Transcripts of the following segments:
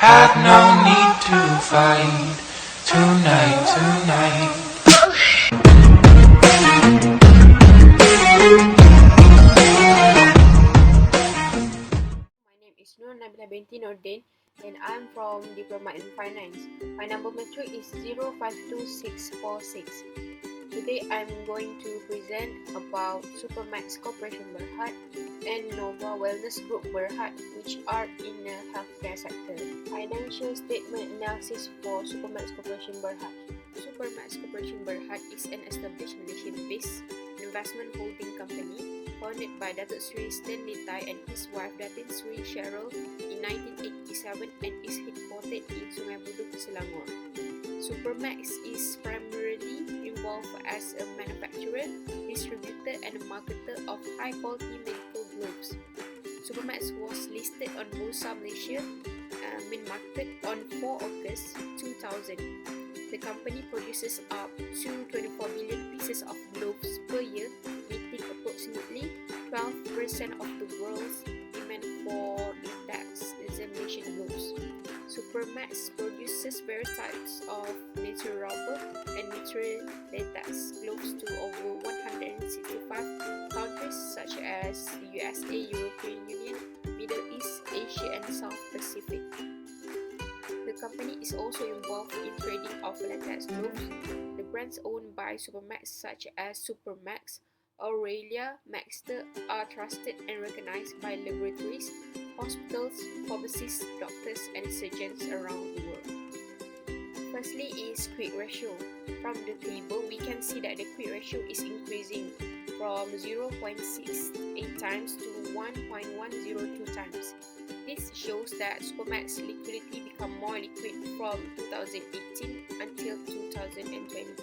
Had no need to fight tonight. My name is NURNABILAH binti NORDIN and I'm from Diploma in Finance. My number matric is 052646. Today I'm going to present about Supermax Corporation Berhad and Nova Wellness Group Berhad, which are in the healthcare sector. Financial statement analysis for Supermax Corporation Berhad. Supermax Corporation Berhad is an established Malaysian-based investment holding company founded by Datuk Sri Stanley Tai and his wife Datin Sri Cheryl in 1987 and is headquartered in Sungai Buloh, Selangor. Supermax is primarily involved as a manufacturer, distributor and marketer of high-quality medical gloves. Supermax was listed on Bursa Malaysia, main market on 4 August 2000. The company produces up to 24 million pieces of gloves per year, meeting approximately 12% of the world's demand for latex examination gloves. Supermax produces various types of natural rubber and natural latex gloves to over 165 countries such as the USA, European Union, Middle East, Asia and South Pacific. The company is also involved in trading of latex gloves. The brands owned by Supermax such as Supermax, Aurelia, Maxter are trusted and recognized by laboratories, hospitals, pharmacists, doctors and surgeons around the world. Firstly is quick ratio. From the table, we can see that the quick ratio is increasing from 0.68 times to 1.102 times. This shows that Supermax liquidity become more liquid from 2018 until 2020.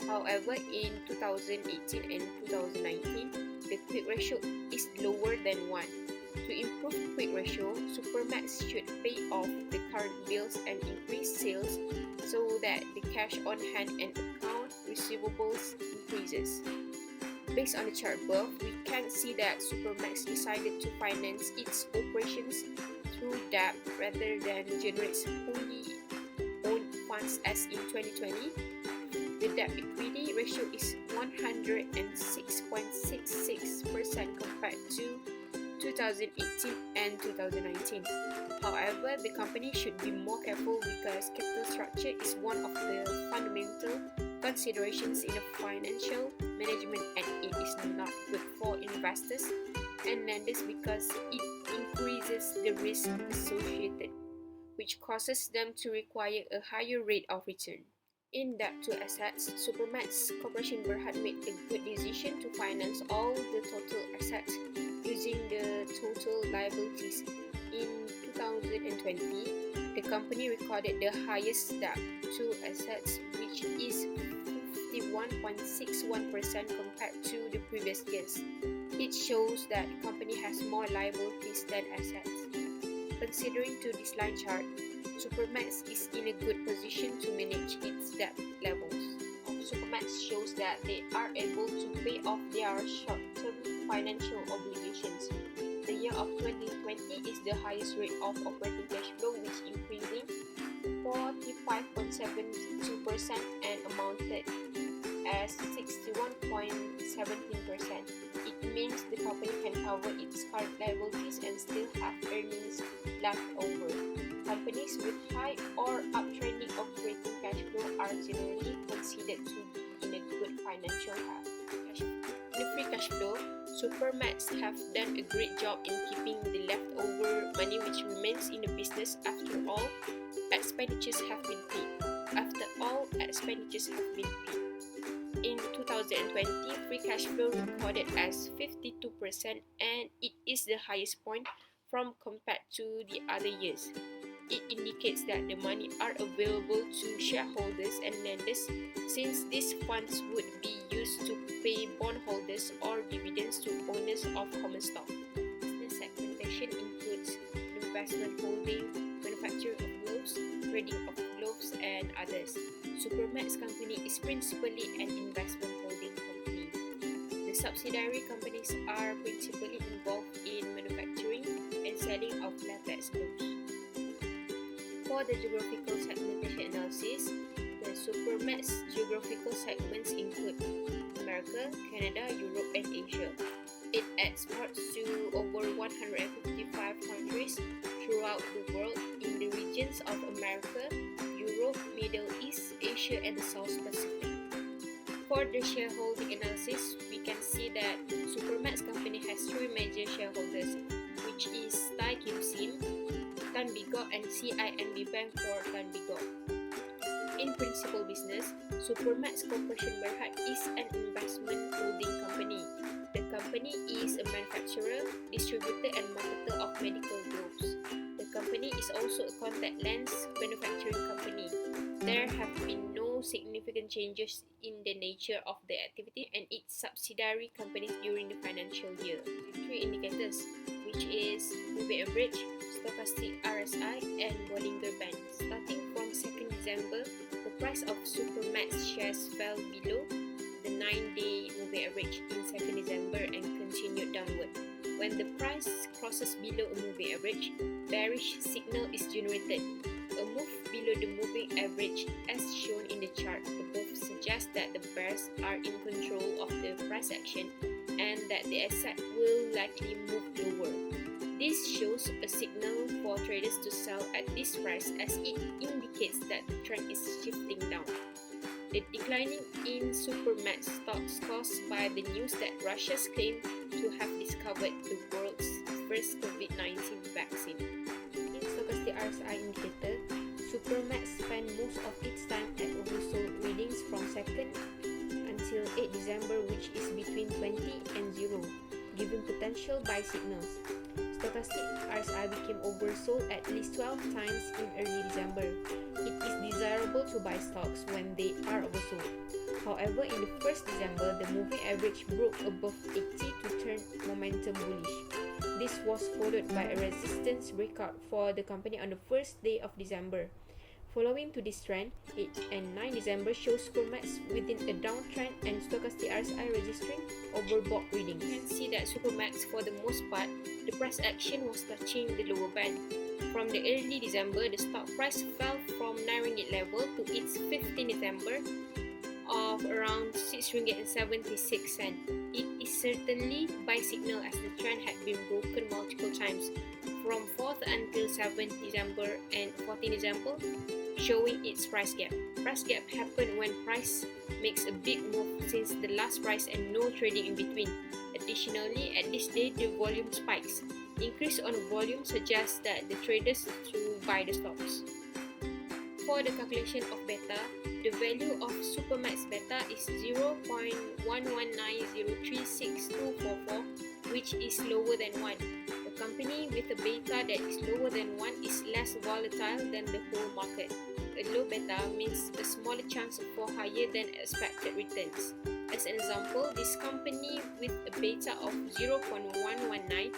However, in 2018 and 2019, the quick ratio is lower than 1. To improve quick ratio, Supermax should pay off the current bills and increase sales so that the cash on hand and account receivables increases. Based on the chart above, we can see that Supermax decided to finance its operations through debt rather than generates wholly owned funds as in 2020. The debt equity ratio is 106.66% compared to 2018 and 2019. However, the company should be more careful because capital structure is one of the fundamental considerations in a financial management and it is not good for investors and lenders because it increases the risk associated, which causes them to require a higher rate of return. In debt to assets, Supermax Corporation Berhad made a good decision to finance all the total assets using the total liabilities. In 2020, the company recorded the highest debt to assets, which is 51.61% compared to the previous years. It shows that the company has more liabilities than assets. Considering to this line chart, Supermax is in a good position to manage its debt levels. Supermax shows that they are able to pay off their short-term financial obligations. The year of 2020 is the highest rate of operating cash flow, which increasing 45.72% and amounted as 61.17%. It means the company can cover its current liabilities and still have earnings left over. Companies with high or uptrending operating cash flow are generally considered to be in a good financial health. In the free cash flow, Supermax have done a great job in keeping the leftover money which remains in the business after all expenditures have been paid. In 2020, free cash flow recorded as 52% and it is the highest point from compared to the other years. It indicates that the money are available to shareholders and lenders since these funds would be used to pay bondholders or dividends to owners of common stock. Business segmentation includes investment holding, manufacturing of gloves, trading of gloves and others. Supermax company is principally an investment holding company. The subsidiary companies are principally involved in manufacturing and selling of latex gloves. For the geographical segmentation analysis, the Supermax geographical segments include America, Canada, Europe, and Asia. It exports to over 155 countries throughout the world in the regions of America, Europe, Middle East, Asia, and the South Pacific. For the shareholding analysis, we can see that Supermax company has three major shareholders, which is Thai Kim Sim, Tan Bigo, and CIMB Bank for Tan Bigo. In principal business, Supermax Corporation Berhad is an investment holding company. The company is a manufacturer, distributor, and marketer of medical gloves. The company is also a contact lens manufacturing company. There have been no significant changes in the nature of the activity and its subsidiary companies during the financial year. Three indicators, which is moving average, stochastic RSI, and Bollinger Band. Starting from 2nd December, the price of Supermax shares fell below the 9-day moving average in 2nd December and continued downward. When the price crosses below a moving average, bearish signal is generated. A move below the moving average, as shown in the chart above, suggests that the bears are in control of the price action and that the asset will likely move lower. This shows a signal for traders to sell at this price, as it indicates that the trend is shifting down. The declining in Supermax stocks caused by the news that Russia's claim to have discovered the world's first COVID-19 vaccine. In stochastic RSI indicator, Supermax spent most of its time at oversold readings from 2nd until 8 December, which is between 20 and 0, giving potential buy signals. Stochastic RSI became oversold at least 12 times in early December. It is desirable to buy stocks when they are oversold. However, in the 1st December, the moving average broke above 80 to turn momentum bullish. This was followed by a resistance breakout for the company on the 1st day of December. Following to this trend, 8 and 9 December shows Supermax within a downtrend and stochastic RSI registering overbought readings. You can see that Supermax, for the most part, the price action was touching the lower band. From the early December, the stock price fell from 9 ringgit level to its 15 December of around 6 ringgit and 76 cents. It is certainly buy signal, as the trend had been broken multiple times from 4th until 7th December and 14th December, showing its price gap. Price gap happened when price makes a big move since the last price and no trading in between. Additionally, at this day, the volume spikes. Increase on volume suggests that the traders to buy the stocks. For the calculation of beta, the value of Supermax beta is 0.119036244, which is lower than 1. A company with a beta that is lower than 1 is less volatile than the whole market. A low beta means a smaller chance for higher than expected returns. As an example, this company with a beta of 0.119,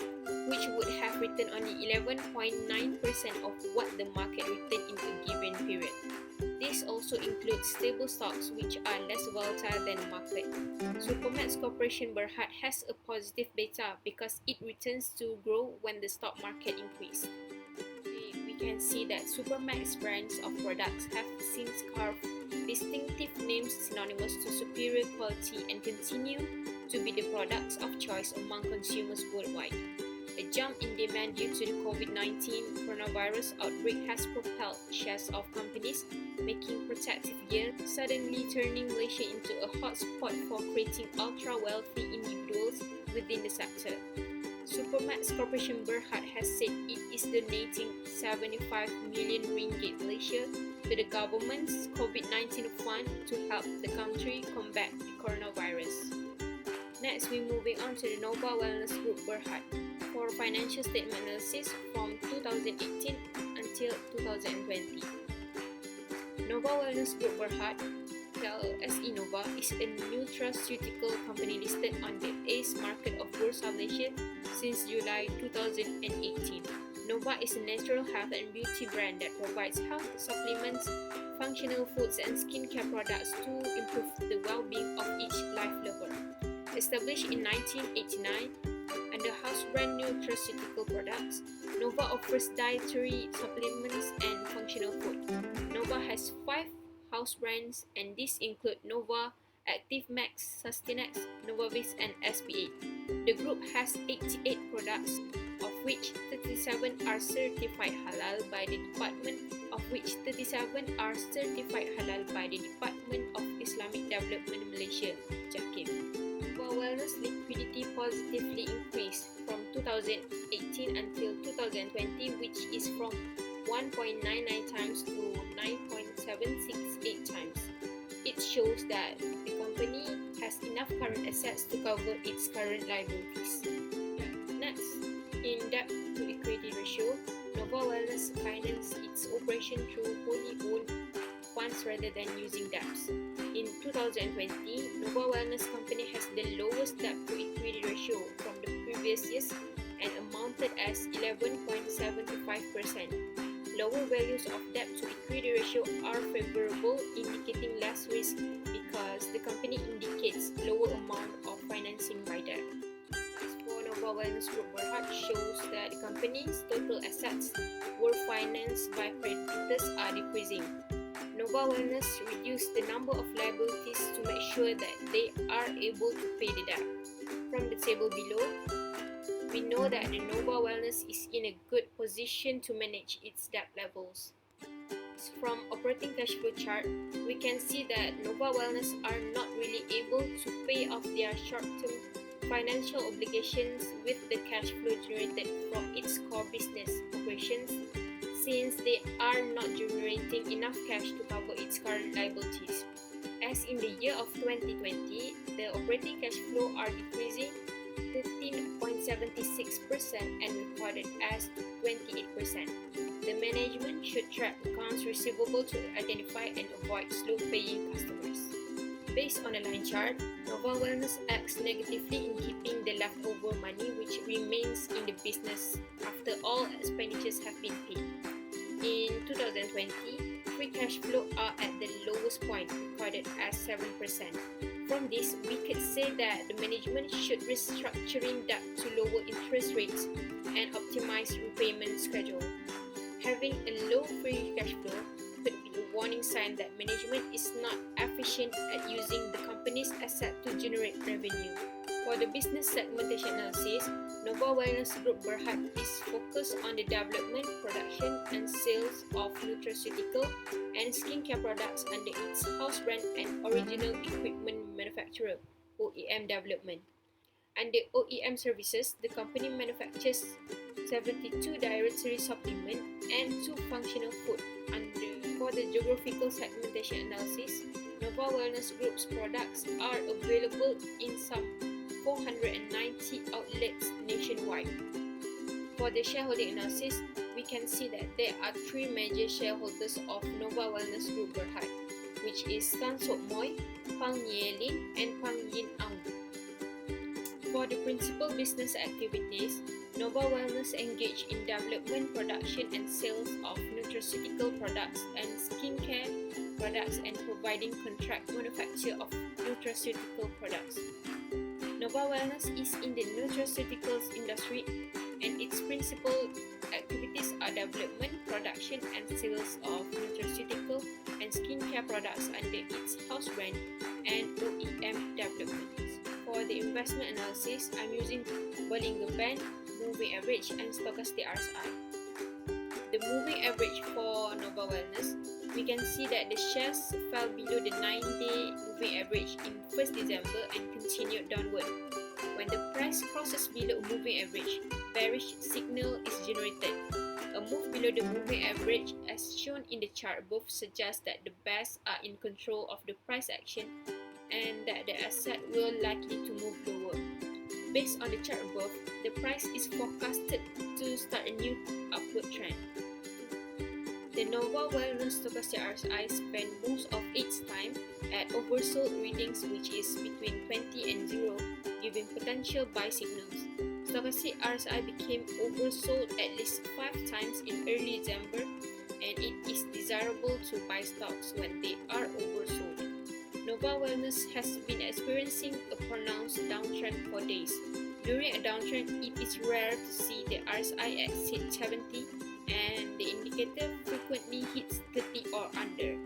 which would have returned only 11.9% of what the market returned in a given period. This also includes stable stocks which are less volatile than the market. Supermax Corporation Berhad has a positive beta because it returns to grow when the stock market increases. We can see that Supermax brands of products have since carved distinctive names synonymous to superior quality and continue to be the products of choice among consumers worldwide. A jump in demand due to the COVID-19 coronavirus outbreak has propelled shares of companies making protective gear, suddenly turning Malaysia into a hotspot for creating ultra-wealthy individuals within the sector. Supermax Corporation Berhad has said it is donating 75 million ringgit Malaysia to the government's COVID-19 fund to help the country combat the coronavirus. Next, we're moving on to the Nova Wellness Group Berhad for financial statement analysis from 2018 until 2020. Nova Wellness Group Berhad, LSE Nova, is a nutraceutical company listed on the ACE market of Bursa Malaysia since July 2018. Nova is a natural health and beauty brand that provides health supplements, functional foods, and skincare products to improve the well-being of each life lover. Established in 1989, Under house brand nutraceutical products, Nova offers dietary supplements and functional food. Nova has 5 house brands, and these include Nova, Active Max, Sustanex, Novavis, and SPA. The group has 88 products, of which 37 are certified halal by the Department of Islamic Development Malaysia, JAKIM. Nova Wellness liquidity positively increased from 2018 until 2020, which is from 1.99 times to 9.768 times. It shows that the company has enough current assets to cover its current liabilities. Next, in debt to equity ratio, Nova Wellness finances its operation through wholly owned funds rather than using debts. In 2020, Nova Wellness Company has the lowest debt to equity ratio from the previous years and amounted as 11.75%. Lower values of debt to equity ratio are favorable, indicating less risk because the company indicates lower amount of financing by debt. As for Nova Wellness Group Berhad shows that the company's total assets were financed by creditors are decreasing. Nova Wellness reduced the number of liabilities to make sure that they are able to pay the debt. From the table below, we know that the Nova Wellness is in a good position to manage its debt levels. From operating cash flow chart, we can see that Nova Wellness are not really able to pay off their short-term financial obligations with the cash flow generated from its core business operations, since they are not generating enough cash to cover its current liabilities. As in the year of 2020, the operating cash flow are decreasing 13.76% and recorded as 28%. The management should track accounts receivable to identify and avoid slow-paying customers. Based on a line chart, Nova Wellness acts negatively in keeping the leftover money which remains in the business after all expenditures have been paid. In 2020, free cash flow are at the lowest point, recorded as 7%. From this, we could say that the management should restructuring debt to lower interest rates and optimize repayment schedule. Having a low free cash flow could be a warning sign that management is not efficient at using the company's asset to generate revenue. For the business segmentation analysis, Nova Wellness Group Berhad is focused on the development, production, and sales of nutraceutical and skincare products under its house brand and original equipment manufacturer, OEM development. Under OEM services, the company manufactures 72 dietary supplement and 2 functional food. For the geographical segmentation analysis, Nova Wellness Group's products are available in some 490 outlets nationwide. For the shareholding analysis, we can see that there are 3 major shareholders of Nova Wellness Group Berhad, which is Tan Sok Moy, Pang Ye Lin, and Pang Yin Ang. For the principal business activities, Nova Wellness engage in development, production, and sales of nutraceutical products and skincare products and providing contract manufacture of nutraceutical products. Nova Wellness is in the nutraceuticals industry and its principal activities are development, production, and sales of nutraceutical and skincare products under its house brand and OEM developments. For the investment analysis, I'm using Bollinger Band, Moving Average, and Stochastic RSI. The moving average for Nova Wellness, we can see that the shares fell below the 9-day moving average in 1st December and continued downward. When the price crosses below moving average, bearish signal is generated. A move below the moving average, as shown in the chart above, suggests that the bears are in control of the price action and that the asset will likely to move lower. Based on the chart above, the price is forecasted to start a new upward trend. The Nova Wellness Stochastic RSI spent most of its time at oversold readings, which is between 20 and 0, giving potential buy signals. Stochastic RSI became oversold at least 5 times in early December, and it is desirable to buy stocks when they are oversold. Nova Wellness has been experiencing a pronounced downtrend for days. During a downtrend, it is rare to see the RSI exceed 70 and the indicator frequently hits 30 or under.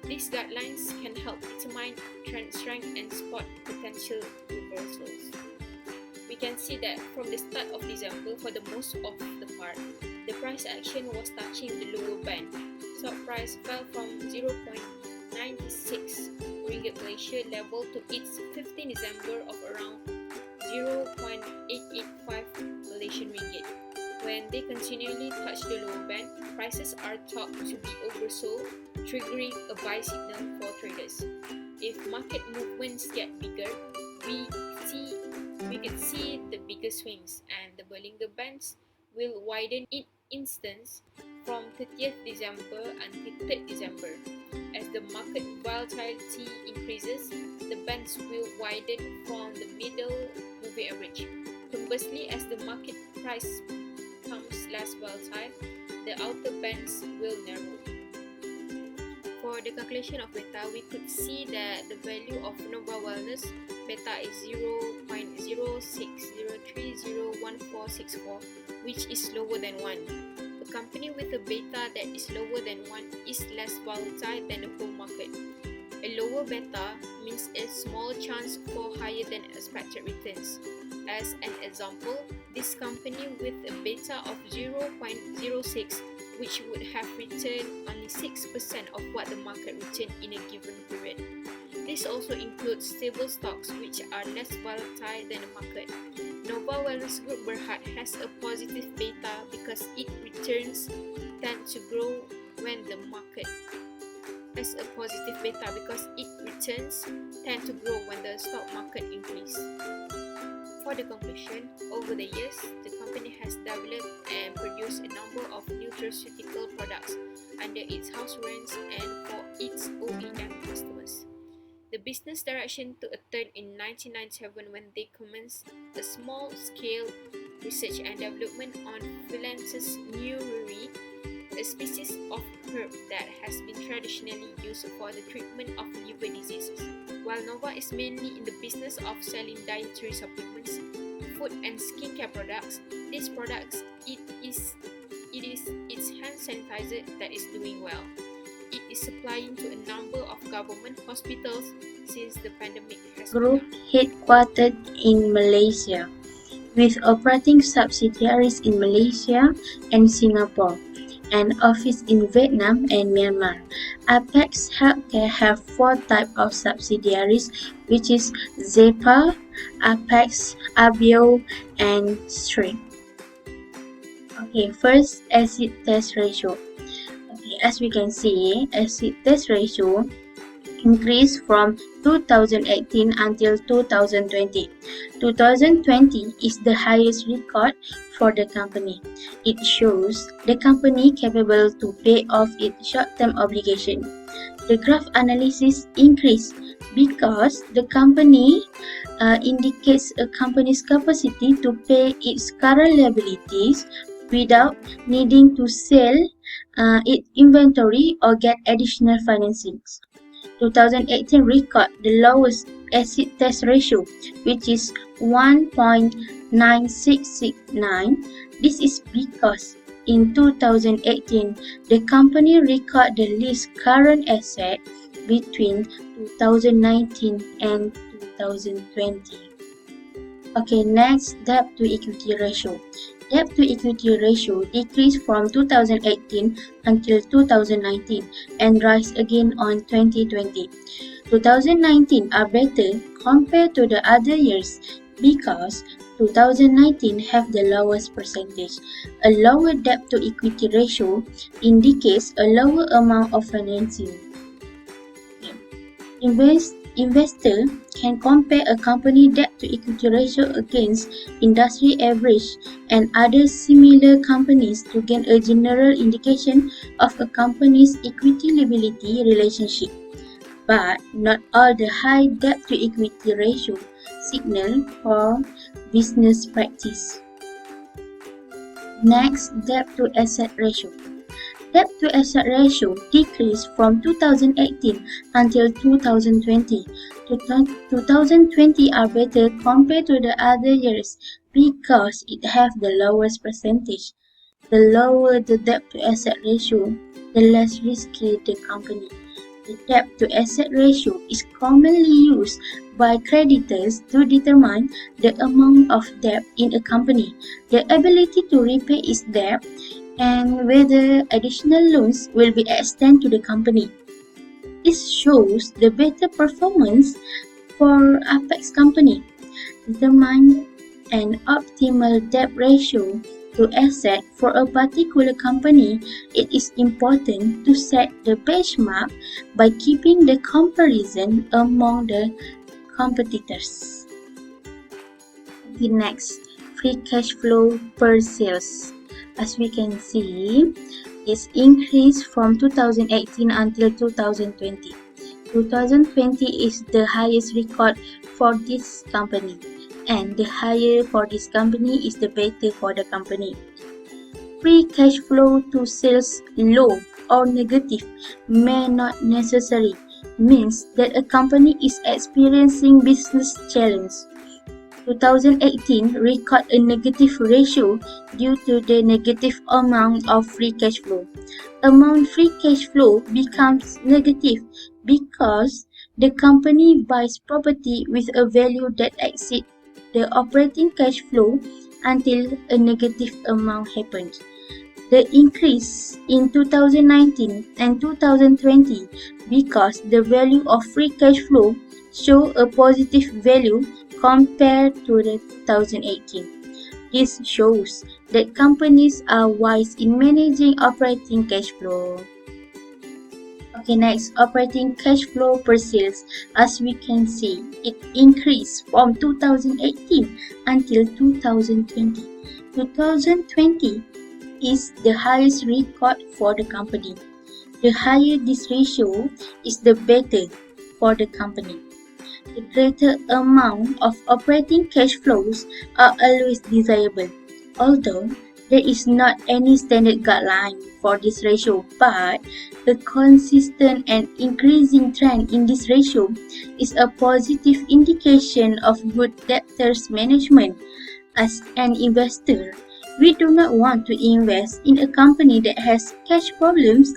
These guidelines can help determine trend strength and spot potential reversals. We can see that from the start of December, for the most of the part, the price action was touching the lower band. Stock price fell from 0.96 ringgit Malaysia level to its 15 December of around 0.885 Malaysian ringgit. When they continually touch the lower band, prices are thought to be oversold, triggering a buy signal for traders. If market movements get bigger, we could see the bigger swings, and the Bollinger Bands will widen in instance from 30th December until 3rd December. As the market volatility increases, the bands will widen from the middle moving average. Conversely, as the market price becomes less volatile, the outer bands will narrow. For the calculation of beta, we could see that the value of Nova Wellness beta is 0.06031464, which is lower than 1. A company with a beta that is lower than 1 is less volatile than the whole market. A lower beta means a small chance for higher than expected returns. As an example, this company with a beta of 0.06, which would have returned only 6% of what the market returned in a given period. This also includes stable stocks which are less volatile than the market. Nova Wellness Group Berhad has a positive beta because its returns tend to grow when the market has a positive beta because its returns tend to grow when the stock market increases. For the conclusion, over the years, the company has developed and produced a number of nutraceutical products under its house brands and for its OEM customers. The business direction took a turn in 1997 when they commenced a small-scale research and development on Phyllanthus neuriae, a species of herb that has been traditionally used for the treatment of liver diseases. While Nova is mainly in the business of selling dietary supplements, food and skincare products, these products it is its hand sanitizer that is doing well. It is supplying to a number of government hospitals since the pandemic has Group begun. headquartered in Malaysia, with operating subsidiaries in Malaysia and Singapore, and office in Vietnam and Myanmar. Apex Healthcare have 4 types of subsidiaries, which is Zepa, Apex, Abio, and Stream. Okay, first acid test ratio. Okay, as we can see, acid test ratio increased from 2018 until 2020. 2020 is the highest record for the company. It shows the company capable to pay off its short-term obligation. The graph analysis increased because the company indicates a company's capacity to pay its current liabilities without needing to sell its inventory or get additional financings. 2018 record the lowest acid test ratio, which is 1.9669. This is because in 2018, the company recorded the least current asset between 2019 and 2020. Okay, next, debt to equity ratio. Debt to equity ratio decreased from 2018 until 2019 and rise again on 2020. 2019 are better compared to the other years because 2019 have the lowest percentage. A lower debt to equity ratio indicates a lower amount of financing. Investor can compare a company debt to equity ratio against industry average and other similar companies to gain a general indication of a company's equity liability relationship. But not all the high debt to equity ratio signal for business practice. Next, debt to asset ratio. Debt to asset ratio decreased from 2018 until 2020. 2020 are better compared to the other years because it have the lowest percentage. The lower the debt to asset ratio, the less risky the company. The debt to asset ratio is commonly used by creditors to determine the amount of debt in a company, the ability to repay its debt, and whether additional loans will be extended to the company. This shows the better performance for Apex company. Determine an optimal debt ratio to asset for a particular company. It is important to set the benchmark by keeping the comparison among the competitors. The next, free cash flow per sales. As we can see, it's increased from 2018 until 2020. 2020 is the highest record for this company, and the higher for this company is the better for the company. Free cash flow to sales low or negative may not necessarily means that a company is experiencing business challenge. 2018 record a negative ratio due to the negative amount of free cash flow. Amount free cash flow becomes negative because the company buys property with a value that exceeds the operating cash flow until a negative amount happens. The increase in 2019 and 2020 because the value of free cash flow show a positive value compared to the 2018. This shows that companies are wise in managing operating cash flow. Okay, next, operating cash flow per sales. As we can see, it increased from 2018 until 2020. 2020 is the highest record for the company. The higher this ratio is, the better for the company. The greater amount of operating cash flows are always desirable, although there is not any standard guideline for this ratio, but a consistent and increasing trend in this ratio is a positive indication of good debtors management. As an investor, we do not want to invest in a company that has cash problems,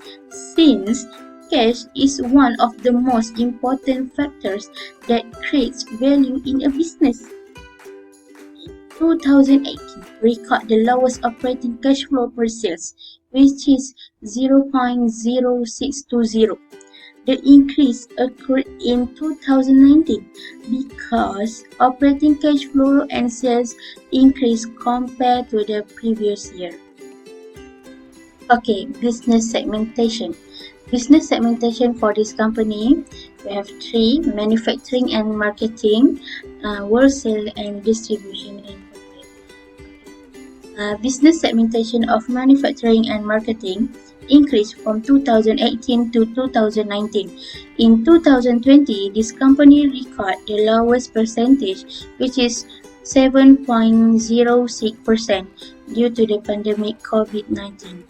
since cash is one of the most important factors that creates value in a business. 2018 record the lowest operating cash flow per sales, which is 0.0620. The increase occurred in 2019 because operating cash flow and sales increased compared to the previous year. Okay, business segmentation. Business segmentation for this company, we have three: manufacturing and marketing, wholesale and distribution and corporate. Business segmentation of manufacturing and marketing increased from 2018 to 2019. In 2020, this company recorded the lowest percentage, which is 7.06% due to the pandemic COVID-19.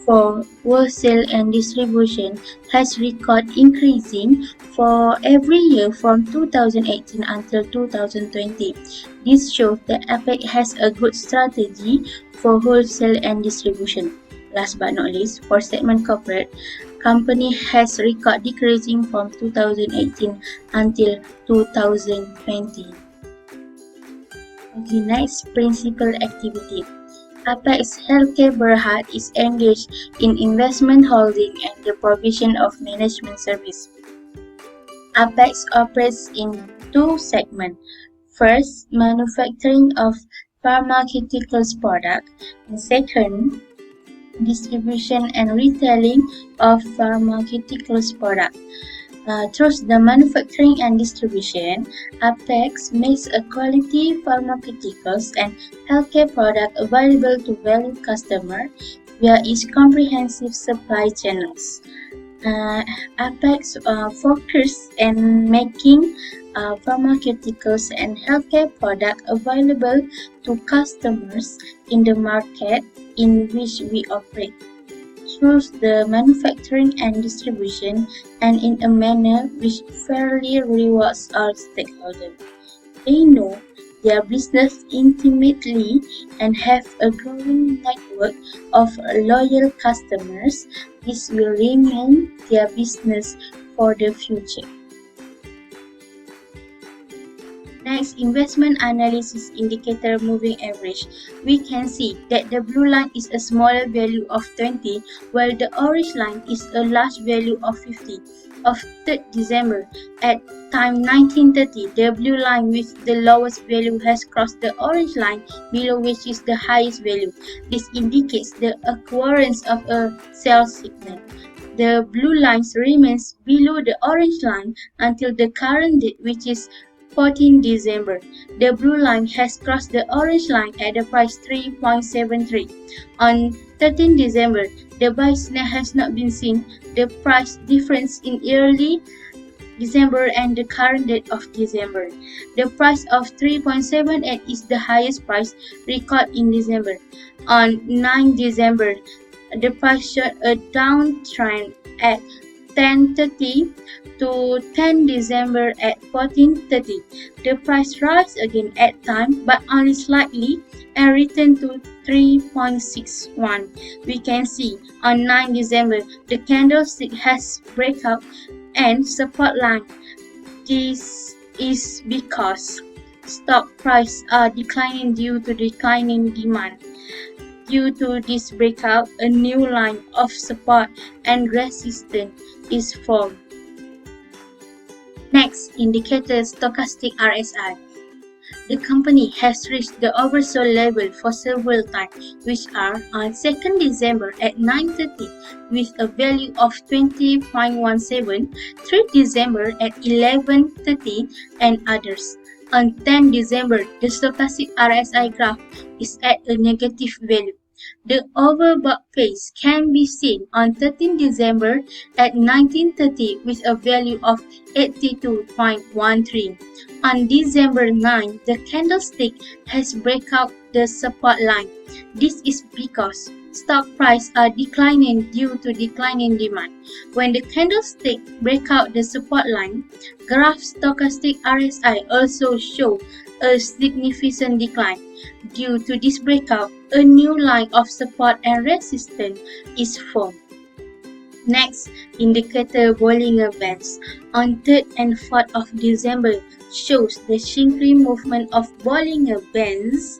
For wholesale and distribution has record increasing for every year from 2018 until 2020. This shows that APEC has a good strategy for wholesale and distribution. Last but not least, for segment corporate, company has record decreasing from 2018 until 2020. Okay, next, principal activity. Apex Healthcare Berhad is engaged in investment holding and the provision of management service. Apex operates in two segments. First, manufacturing of pharmaceuticals products, and second, distribution and retailing of pharmaceuticals products. Through the manufacturing and distribution, Apex makes a quality pharmaceuticals and healthcare product available to valued customers via its comprehensive supply channels. Apex focuses on making pharmaceuticals and healthcare products available to customers in the market in which we operate. through the manufacturing and distribution and in a manner which fairly rewards all stakeholders. They know their business intimately and have a growing network of loyal customers. This will remain their business for the future. Next, investment analysis indicator moving average. We can see that the blue line is a smaller value of 20, while the orange line is a large value of 50. Of 3rd December, at time 1930, the blue line with the lowest value has crossed the orange line, below which is the highest value. This indicates the occurrence of a sell signal. The blue line remains below the orange line until the current date, which is 14 December. The blue line has crossed the orange line at the price 3.73. On 13 December, the buy signal has not been seen. The price difference in early December and the current date of December. The price of 3.78 is the highest price recorded in December. On 9 December, the price showed a downtrend at 10:30 to 10 December at 14:30. The price rise again at time but only slightly and returned to 3.61. We can see on 9 December the candlestick has breakout and support line. This is because stock prices are declining due to declining demand. Due to this breakout, a new line of support and resistance is formed. Next, indicator stochastic RSI. The company has reached the oversold level for several times, which are on 2nd December at 9:30 with a value of 20.17, 3rd December at 11:30 and others. On 10 December, the stochastic RSI graph is at a negative value. The overbought phase can be seen on 13 December at 19:30 with a value of 82.13. On December 9, the candlestick has breakout the support line. This is because stock prices are declining due to declining demand. When the candlestick break out the support line, graph stochastic RSI also show a significant decline. Due to this breakout, a new line of support and resistance is formed. Next, indicator Bollinger Bands on 3rd and 4th of December shows the shrinking movement of Bollinger Bands,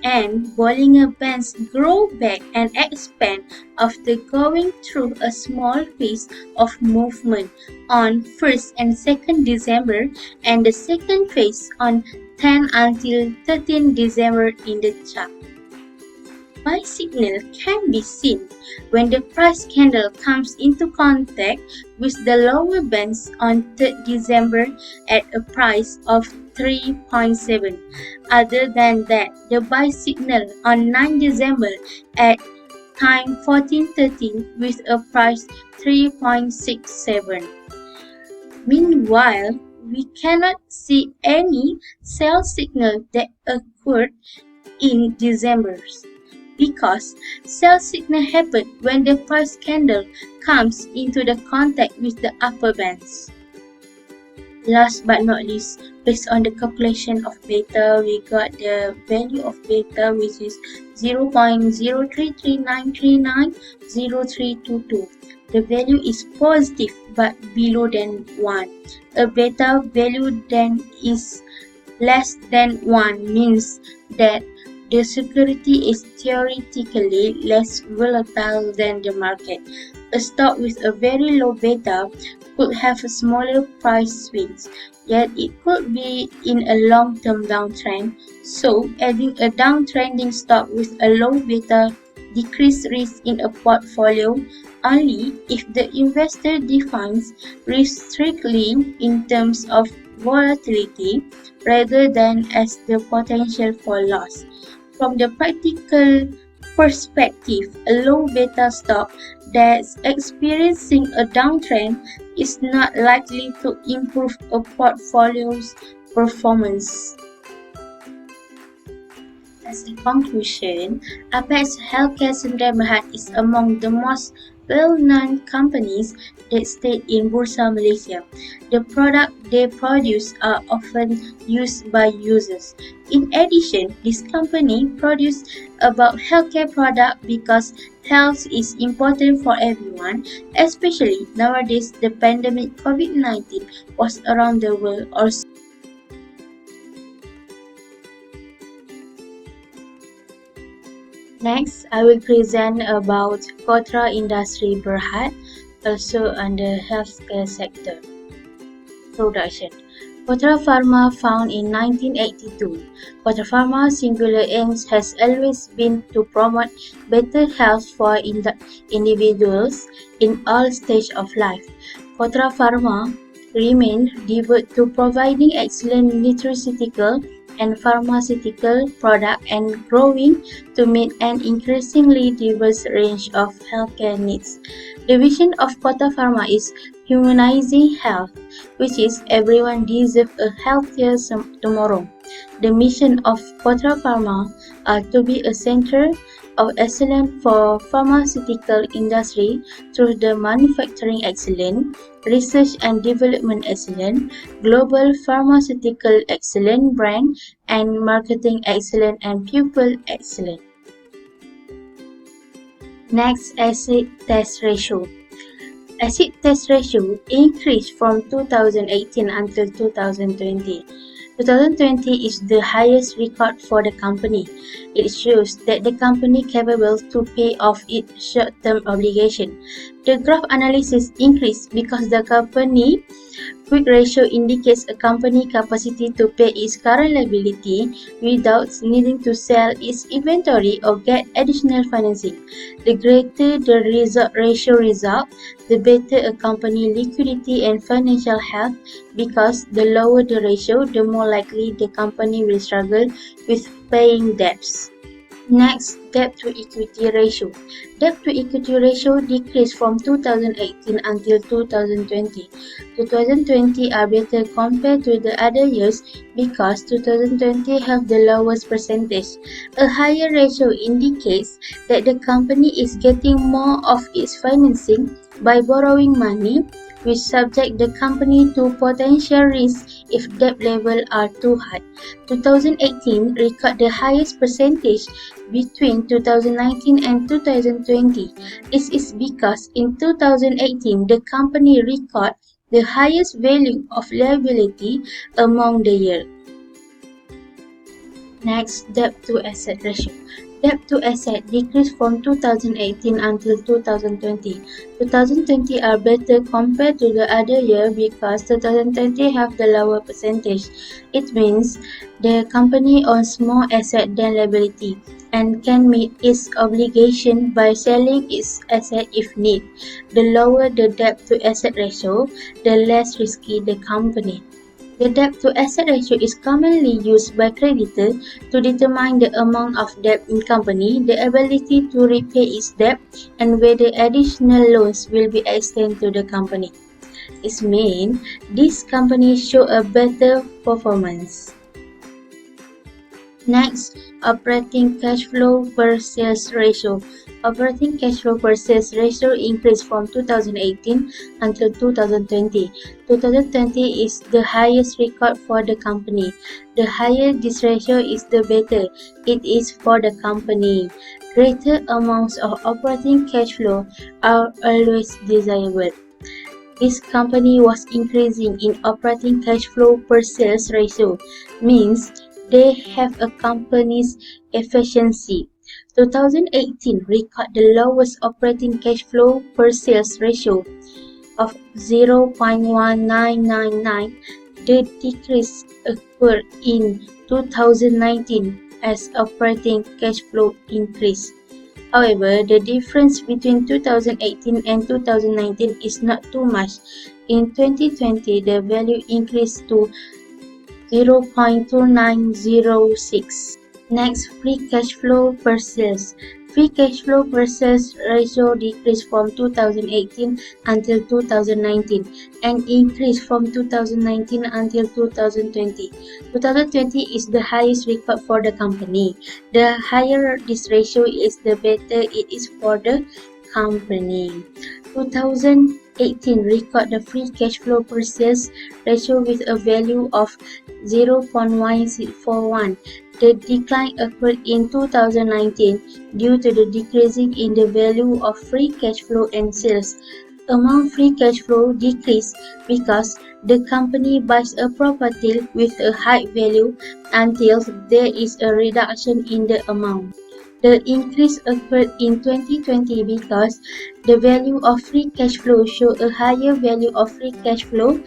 and Bollinger Bands grow back and expand after going through a small phase of movement on 1st and 2nd December and the second phase on 10 until 13 December in the chart. Buy signal can be seen when the price candle comes into contact with the lower bands on 3rd December at a price of 3.7. Other than that, the buy signal on 9 December at time 14:30 with a price 3.67. Meanwhile, we cannot see any sell signal that occurred in December, because sell signal happen when the price candle comes into the contact with the upper bands. Last but not least, based on the calculation of beta, we got the value of beta, which is 0.0339390322. The value is positive but below than 1. A beta value then is less than 1 means that the security is theoretically less volatile than the market. A stock with a very low beta could have a smaller price swings, yet it could be in a long-term downtrend. So, adding a downtrending stock with a low beta decrease risk in a portfolio only if the investor defines risk strictly in terms of volatility rather than as the potential for loss. From the practical perspective, a low beta stock that's experiencing a downtrend is not likely to improve a portfolio's performance. As a conclusion, Apex Healthcare Sdn Bhd is among the most well-known companies that trade in Bursa Malaysia. The products they produce are often used by users. In addition, this company produces about healthcare products because health is important for everyone, especially nowadays the pandemic COVID-19 was around the world also. Next, I will present about Kotra Industri Berhad, also under healthcare sector. Production. Kotra Pharma found in 1982. Kotra Pharma's singular aims has always been to promote better health for individuals in all stages of life. Kotra Pharma remains devoted to providing excellent nutraceutical and pharmaceutical products and growing to meet an increasingly diverse range of healthcare needs. The vision of Kotra Pharma is humanizing health, which is everyone deserves a healthier tomorrow. The mission of Kotra Pharma are to be a center of excellence for pharmaceutical industry through the manufacturing excellence, research and development excellence, global pharmaceutical excellence brand, and marketing excellence and people excellence. Next, acid test ratio. Acid test ratio increased from 2018 until 2020. 2020 is the highest record for the company. It shows that the company is capable to pay off its short-term obligation. The graph analysis increased because the company quick ratio indicates a company capacity to pay its current liability without needing to sell its inventory or get additional financing. The greater the result ratio result, the better a company liquidity and financial health, because the lower the ratio, the more likely the company will struggle with paying debts. Next, debt to equity ratio. Debt to equity ratio decreased from 2018 until 2020. 2020 are better compared to the other years because 2020 have the lowest percentage. A higher ratio indicates that the company is getting more of its financing by borrowing money, which subject the company to potential risks if debt levels are too high. 2018 record the highest percentage between 2019 and 2020. This is because in 2018 the company record the highest value of liability among the year. Next, debt to asset ratio. Debt to asset decreased from 2018 until 2020. 2020 are better compared to the other year because 2020 have the lower percentage. It means the company owns more asset than liability and can meet its obligation by selling its asset if need. The lower the debt to asset ratio, the less risky the company. The debt to asset ratio is commonly used by creditors to determine the amount of debt in company, the ability to repay its debt, and whether additional loans will be extended to the company. This means these companies show a better performance. Next, operating cash flow per sales ratio. Operating cash flow per sales ratio increased from 2018 until 2020. 2020 is the highest record for the company. The higher this ratio is, the better it is for the company. Greater amounts of operating cash flow are always desirable. This company was increasing in operating cash flow per sales ratio, means they have a company's efficiency. 2018 record the lowest operating cash flow per sales ratio of 0.1999. The decrease occurred in 2019 as operating cash flow increased. However, the difference between 2018 and 2019 is not too much. In 2020, the value increased to 0.2906. Next, free cash flow per sales. free cash flow per sales ratio decreased from 2018 until 2019 and increased from 2019 until 2020. 2020 is the highest record for the company. The higher this ratio is, the better it is for the company. 2018 record the free cash flow per sales ratio with a value of 0.141. The decline occurred in 2019 due to the decreasing in the value of free cash flow and sales. Amount free cash flow decreased because the company buys a property with a high value until there is a reduction in the amount. The increase occurred in 2020 because the value of free cash flow showed a higher value of free cash flow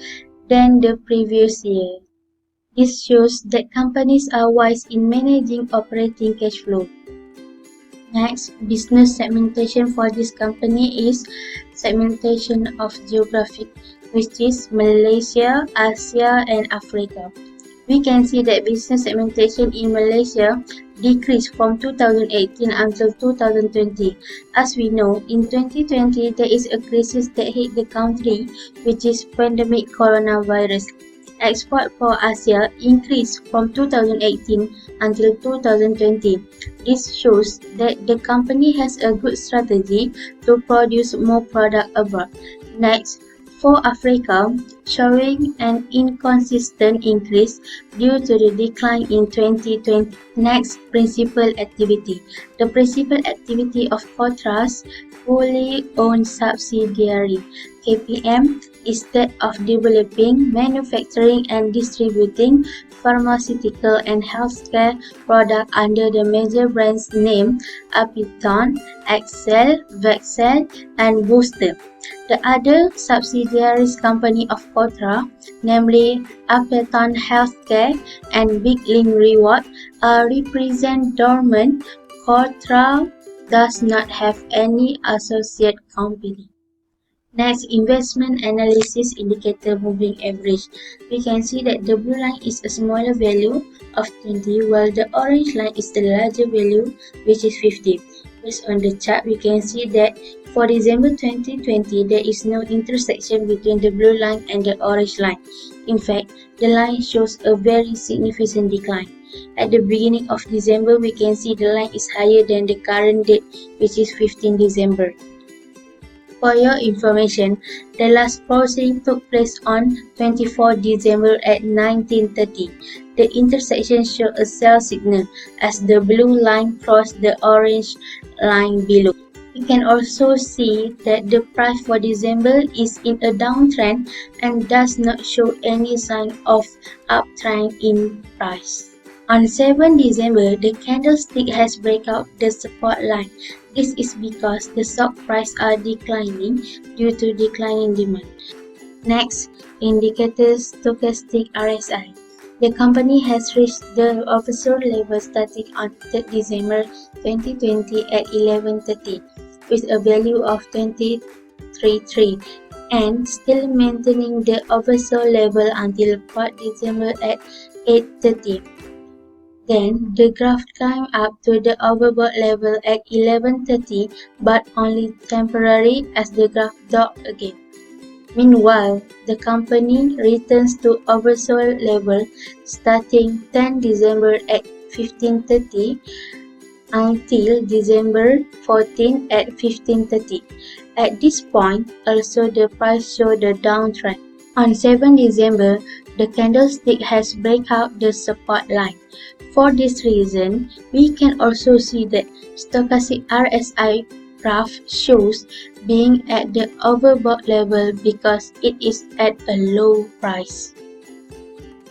than the previous year. This shows that companies are wise in managing operating cash flow. Next, business segmentation for this company is segmentation of geographic, which is Malaysia, Asia, and Africa. We can see that business segmentation in Malaysia decreased from 2018 until 2020. As we know, in 2020 there is a crisis that hit the country, which is pandemic coronavirus. Export for Asia increased from 2018 until 2020. This shows that the company has a good strategy to produce more product abroad. Next, for Africa, showing an inconsistent increase due to the decline in 2020. Next, principal activity. The principal activity of Kotra's fully owned subsidiary, KPM, is that of developing, manufacturing, and distributing pharmaceutical and healthcare products under the major brands named Apiton, Excel, Vexel, and Booster. The other subsidiaries company of Kotra, namely Apiton Healthcare and Big Link Reward, are represent dormant. Kotra does not have any associate company. Next, investment analysis indicator moving average. We can see that the blue line is a smaller value of 20, while the orange line is the larger value, which is 50. Based on the chart, we can see that for December 2020, there is no intersection between the blue line and the orange line. In fact, the line shows a very significant decline. At the beginning of December, we can see the line is higher than the current date, which is 15 December. For your information, the last crossing took place on 24 December at 1930. The intersection showed a sell signal as the blue line crossed the orange line below. You can also see that the price for December is in a downtrend and does not show any sign of uptrend in price. On 7 December, the candlestick has break out the support line. This is because the stock price are declining due to declining demand. Next, indicators stochastic RSI. The company has reached the oversold level starting on 3 December 2020 at 11:30 with a value of 23.3 and still maintaining the oversold level until 4 December at 8:30. Then, the graph climbed up to the overbought level at 11:30 but only temporary as the graph dropped again. Meanwhile, the company returns to oversold level starting 10 December at 15:30 until December 14 at 15:30. At this point, also the price showed a downtrend. On 7 December, the candlestick has break out the support line. For this reason, we can also see that stochastic RSI graph shows being at the overbought level because it is at a low price.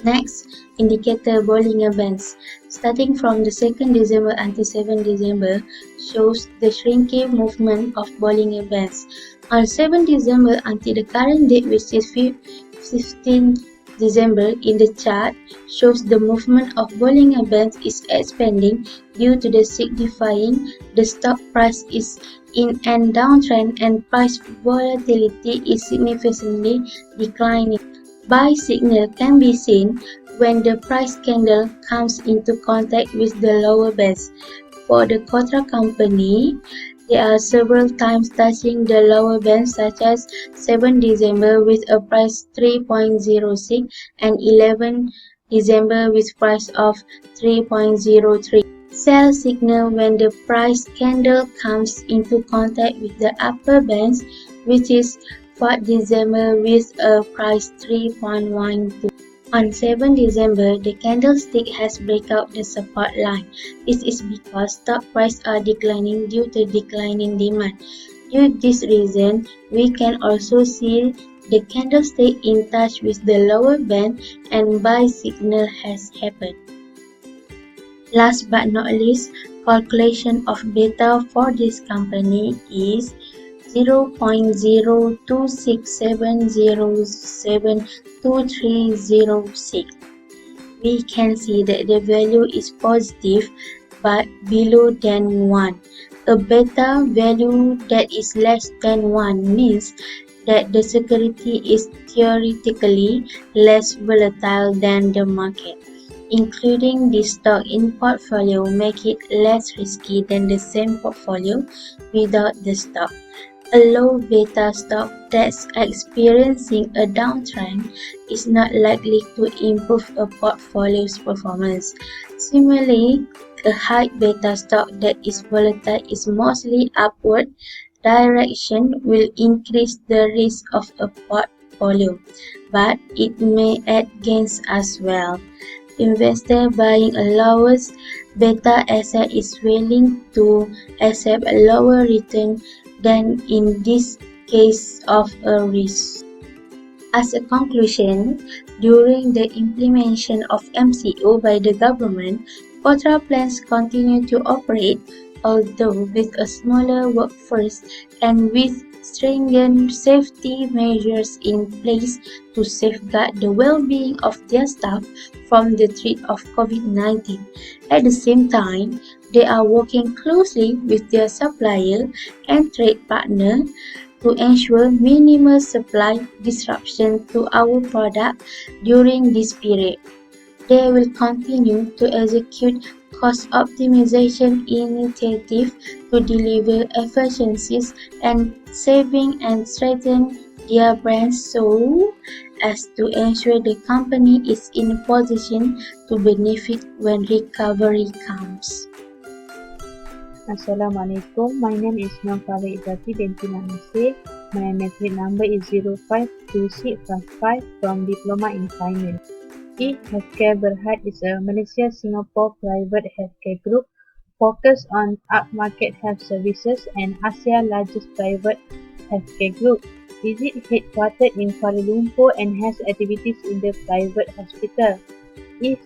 Next, indicator Bollinger Bands. Starting from the 2nd December until 7 December shows the shrinking movement of Bollinger Bands. On 7 December until the current date, which is 15 December, in the chart shows the movement of Bollinger Bands is expanding due to the signifying the stock price is in an downtrend and price volatility is significantly declining. Buy signal can be seen when the price candle comes into contact with the lower bands. For the Kotra company, there are several times touching the lower band such as 7 December with a price 3.06 and 11 December with price of 3.03. Sell signal when the price candle comes into contact with the upper bands, which is 4 December with a price 3.12. On 7 December, the candlestick has breakout the support line. This is because stock prices are declining due to declining demand. Due to this reason, we can also see the candlestick in touch with the lower band and buy signal has happened. Last but not least, calculation of beta for this company is 0.0267072306. We can see that the value is positive but below than 1. A beta value that is less than 1 means that the security is theoretically less volatile than the market. Including this stock in portfolio make it less risky than the same portfolio without the stock. A low beta stock that's experiencing a downtrend is not likely to improve a portfolio's performance. Similarly, a high beta stock that is volatile is mostly upward direction will increase the risk of a portfolio, but it may add gains as well. Investor buying a lowest beta asset is willing to accept a lower return than in this case of a risk. As a conclusion, during the implementation of MCO by the government, Kotra plans continue to operate, although with a smaller workforce and with stringent safety measures in place to safeguard the well-being of their staff from the threat of COVID-19. At the same time, they are working closely with their supplier and trade partner to ensure minimal supply disruption to our product during this period. They will continue to execute cost optimization initiatives to deliver efficiencies and saving and strengthen their brands so as to ensure the company is in a position to benefit when recovery comes. Assalamualaikum, my name is FARAH IZZATI binti NASIR. My metric number is 052655 from Diploma in Finance. Healthcare Berhad is a Malaysia-Singapore private healthcare group focused on upmarket health services and Asia's largest private healthcare group. It is headquartered in Kuala Lumpur and has activities in the private hospital. It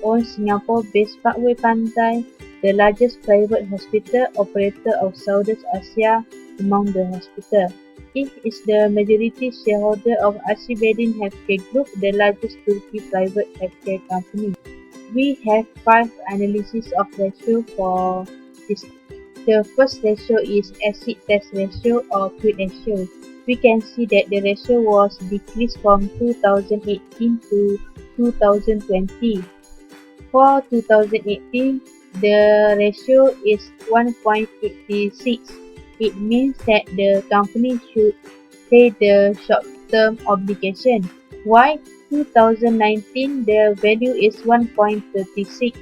owns Singapore-based Parkway Pantai, the largest private hospital operator of Southeast Asia among the hospitals. It is the majority shareholder of ASMADI Healthcare Group, the largest Turkey private healthcare company. We have 5 analyses of ratio for this. The first ratio is acid test ratio or quit ratio. We can see that the ratio was decreased from 2018 to 2020. For 2018, the ratio is 1.86. It means that the company should pay the short-term obligation. While 2019, the value is 1.36.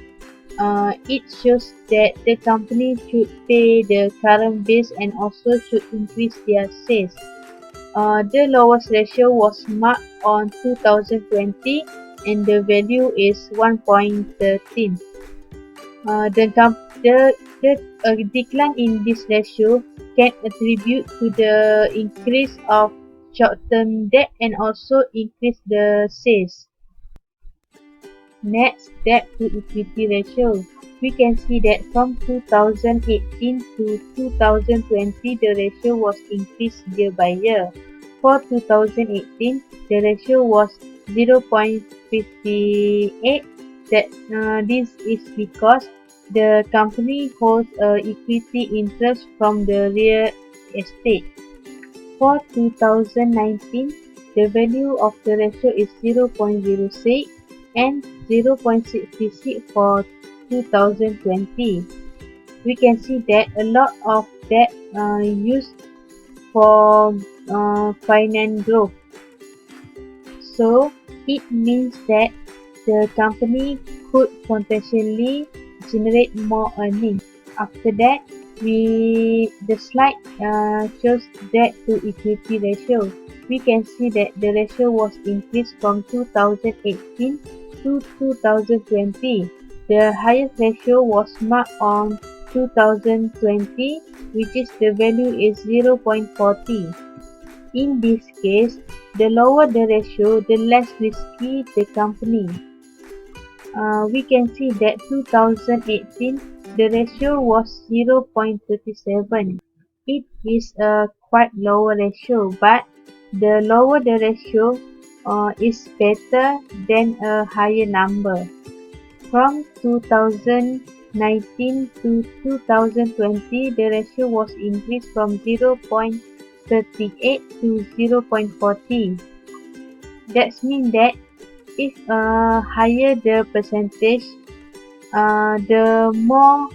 It shows that the company should pay the current base and also should increase their sales. The lowest ratio was marked on 2020 and the value is 1.13. The decline in this ratio can attribute to the increase of short-term debt and also increase the sales. Next, debt to equity ratio. We can see that from 2018 to 2020, the ratio was increased year by year. For 2018, the ratio was 0.58. This is because the company holds equity interest from the real estate. For 2019, the value of the ratio is 0.06 and 0.66 for 2020. we can see that a lot of that used for finance growth. So it means that the company could potentially generate more earnings. After that, the slide shows debt to equity ratio. We can see that the ratio was increased from 2018 to 2020. The highest ratio was marked on 2020, which is the value is 0.40. In this case, the lower the ratio, the less risky the company. We can see that 2018, the ratio was 0.37. It is a quite lower ratio, but the lower the ratio is better than a higher number. From 2019 to 2020, the ratio was increased from 0.38 to 0.40. That means that if higher the percentage, the more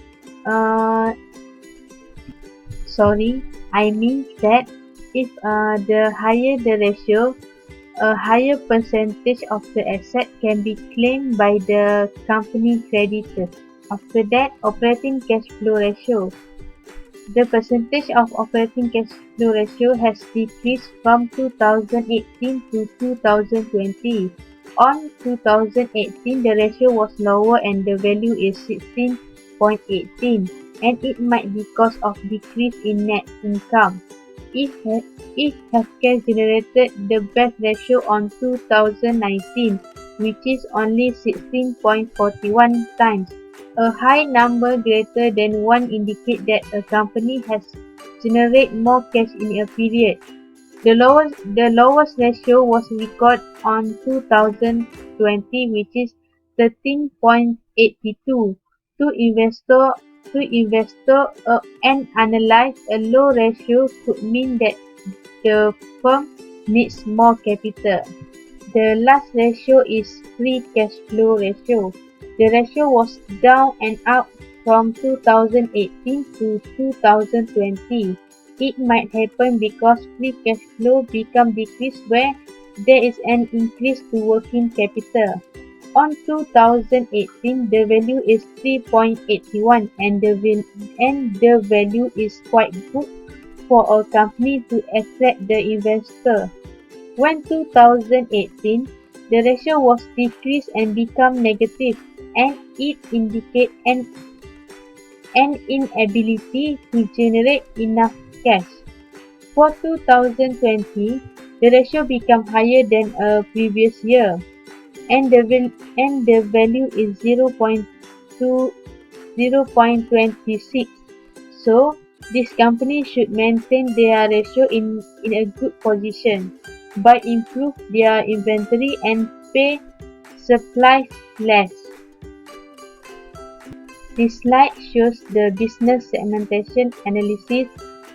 I mean that if the higher the ratio, a higher percentage of the asset can be claimed by the company creditors. After that, operating cash flow ratio. The percentage of operating cash flow ratio has decreased from 2018 to 2020. On 2018, the ratio was lower and the value is 16.18, and it might be because of decrease in net income. If healthcare generated the best ratio on 2019, which is only 16.41 times. A high number greater than 1 indicates that a company has generated more cash in a period. The lowest ratio was recorded on 2020, which is 13.82. To investor and analyze a low ratio could mean that the firm needs more capital. The last ratio is free cash flow ratio. The ratio was down and up from 2018 to 2020. It might happen because free cash flow become decreased where there is an increase to working capital. On 2018, the value is 3.81 and the value is quite good for a company to attract the investor. When 2018, the ratio was decreased and become negative, and it indicates an inability to generate enough cash. For 2020, the ratio become higher than a previous year, and the value is 0.26. So this company should maintain their ratio in a good position by improve their inventory and pay supplies less. This slide shows the business segmentation analysis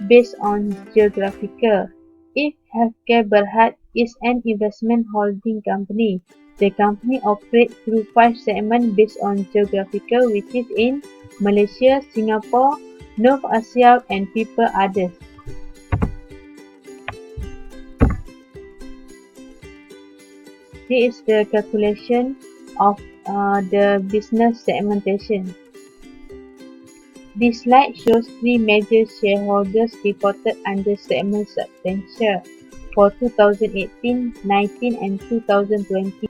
based on geographical. If Healthcare Berhad is an investment holding company, the company operates through 5 segments based on geographical, which is in Malaysia, Singapore, North Asia, and people others. This is the calculation of the business segmentation. This slide shows 3 major shareholders reported under segment substantial for 2018, 19, and 2020.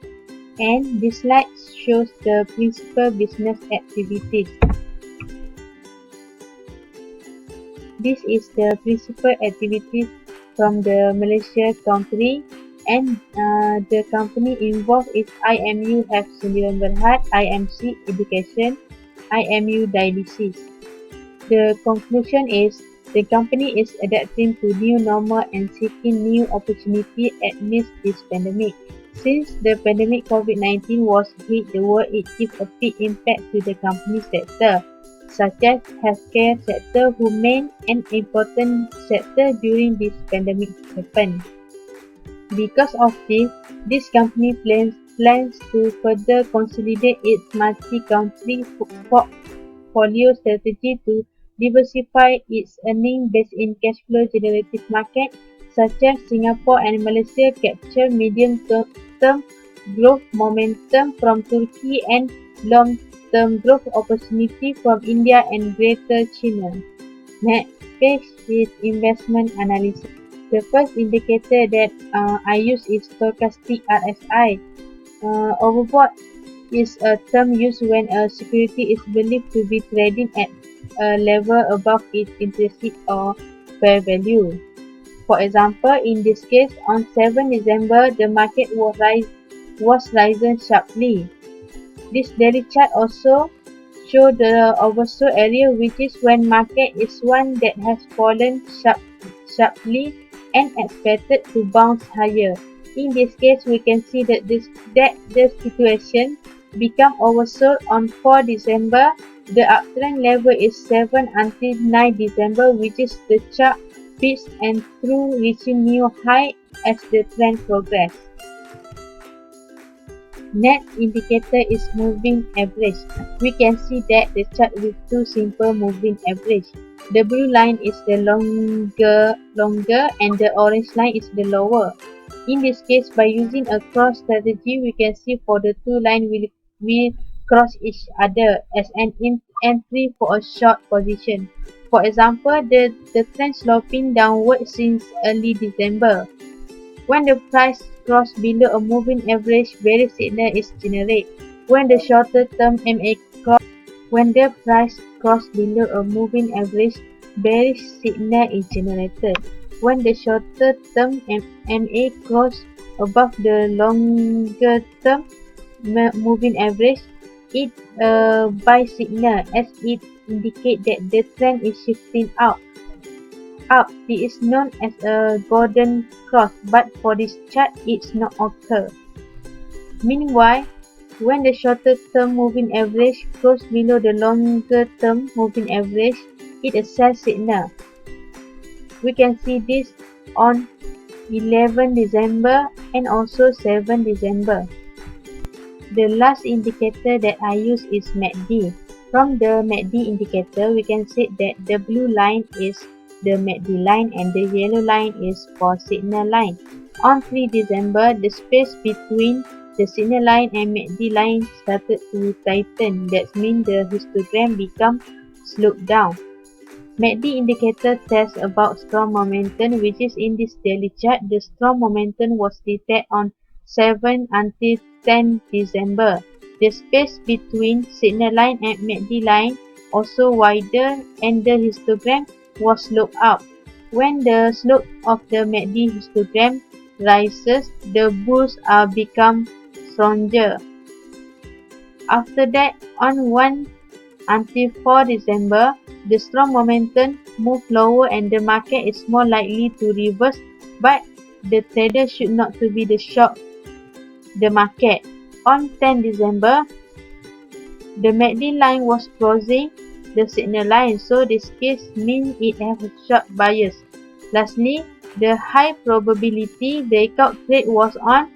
And this slide shows the principal business activities. This is the principal activities from the Malaysia country, and the company involved is IMU Health 9 Berhad, IMC Education, IMU Dialysis. The conclusion is the company is adapting to new normal and seeking new opportunity amidst this pandemic. Since the pandemic COVID-19 was hit the world, it gives a big impact to the company sector, such as healthcare sector, who remain an important sector during this pandemic happened. Because of this company plans to further consolidate its multi-country portfolio strategy to diversify its earnings based in cash flow generative markets such as Singapore and Malaysia, capture medium-term growth momentum from Turkey and long-term growth opportunity from India and Greater China. Next page is investment analysis. The first indicator that I use is stochastic RSI. Overbought is a term used when a security is believed to be trading at a level above its intrinsic or fair value. For example, in this case, on 7 December, the market was risen sharply. This daily chart also shows the oversold area, which is when market is one that has fallen sharply and expected to bounce higher. In this case, we can see that the situation become oversold on 4 December. The uptrend level is 7 until 9 December, which is the chart peaks and through reaching new high as the trend progress. Next indicator is moving average. We can see that the chart with two simple moving average. The blue line is the longer and the orange line is the lower. In this case, by using a cross strategy, we can see for the two lines will cross each other as an entry for a short position. For example, the trend sloping downward since early December. When the price crosses below a moving average, bearish signal is generated. When the shorter term when the price crosses below a moving average, bearish signal is generated. When the shorter term MA crosses above the longer term moving average, it buy signal as it indicates that the trend is shifting up. It is known as a golden cross, but for this chart, it's not occur. Meanwhile, when the shorter term moving average crosses below the longer term moving average, it is a sell signal. We can see this on 11 December and also 7 December. The last indicator that I use is MACD. From the MACD indicator, we can see that the blue line is the MACD line and the yellow line is for signal line. On 3 December, the space between the signal line and MACD line started to tighten. That means the histogram become sloped down. MACD indicator tells about strong momentum, which is in this daily chart. The strong momentum was detected on 7 until 10 December. The space between signal line and MACD line also wider and the histogram was sloped up. When the slope of the MACD histogram rises, the bulls are become stronger. After that, on 1 until 4 December, the strong momentum moved lower and the market is more likely to reverse, but the trader should not to be the shock the market. On 10 December, the MACD line was crossing the signal line, so this case means it has a short bias. Lastly, the high probability breakout trade was on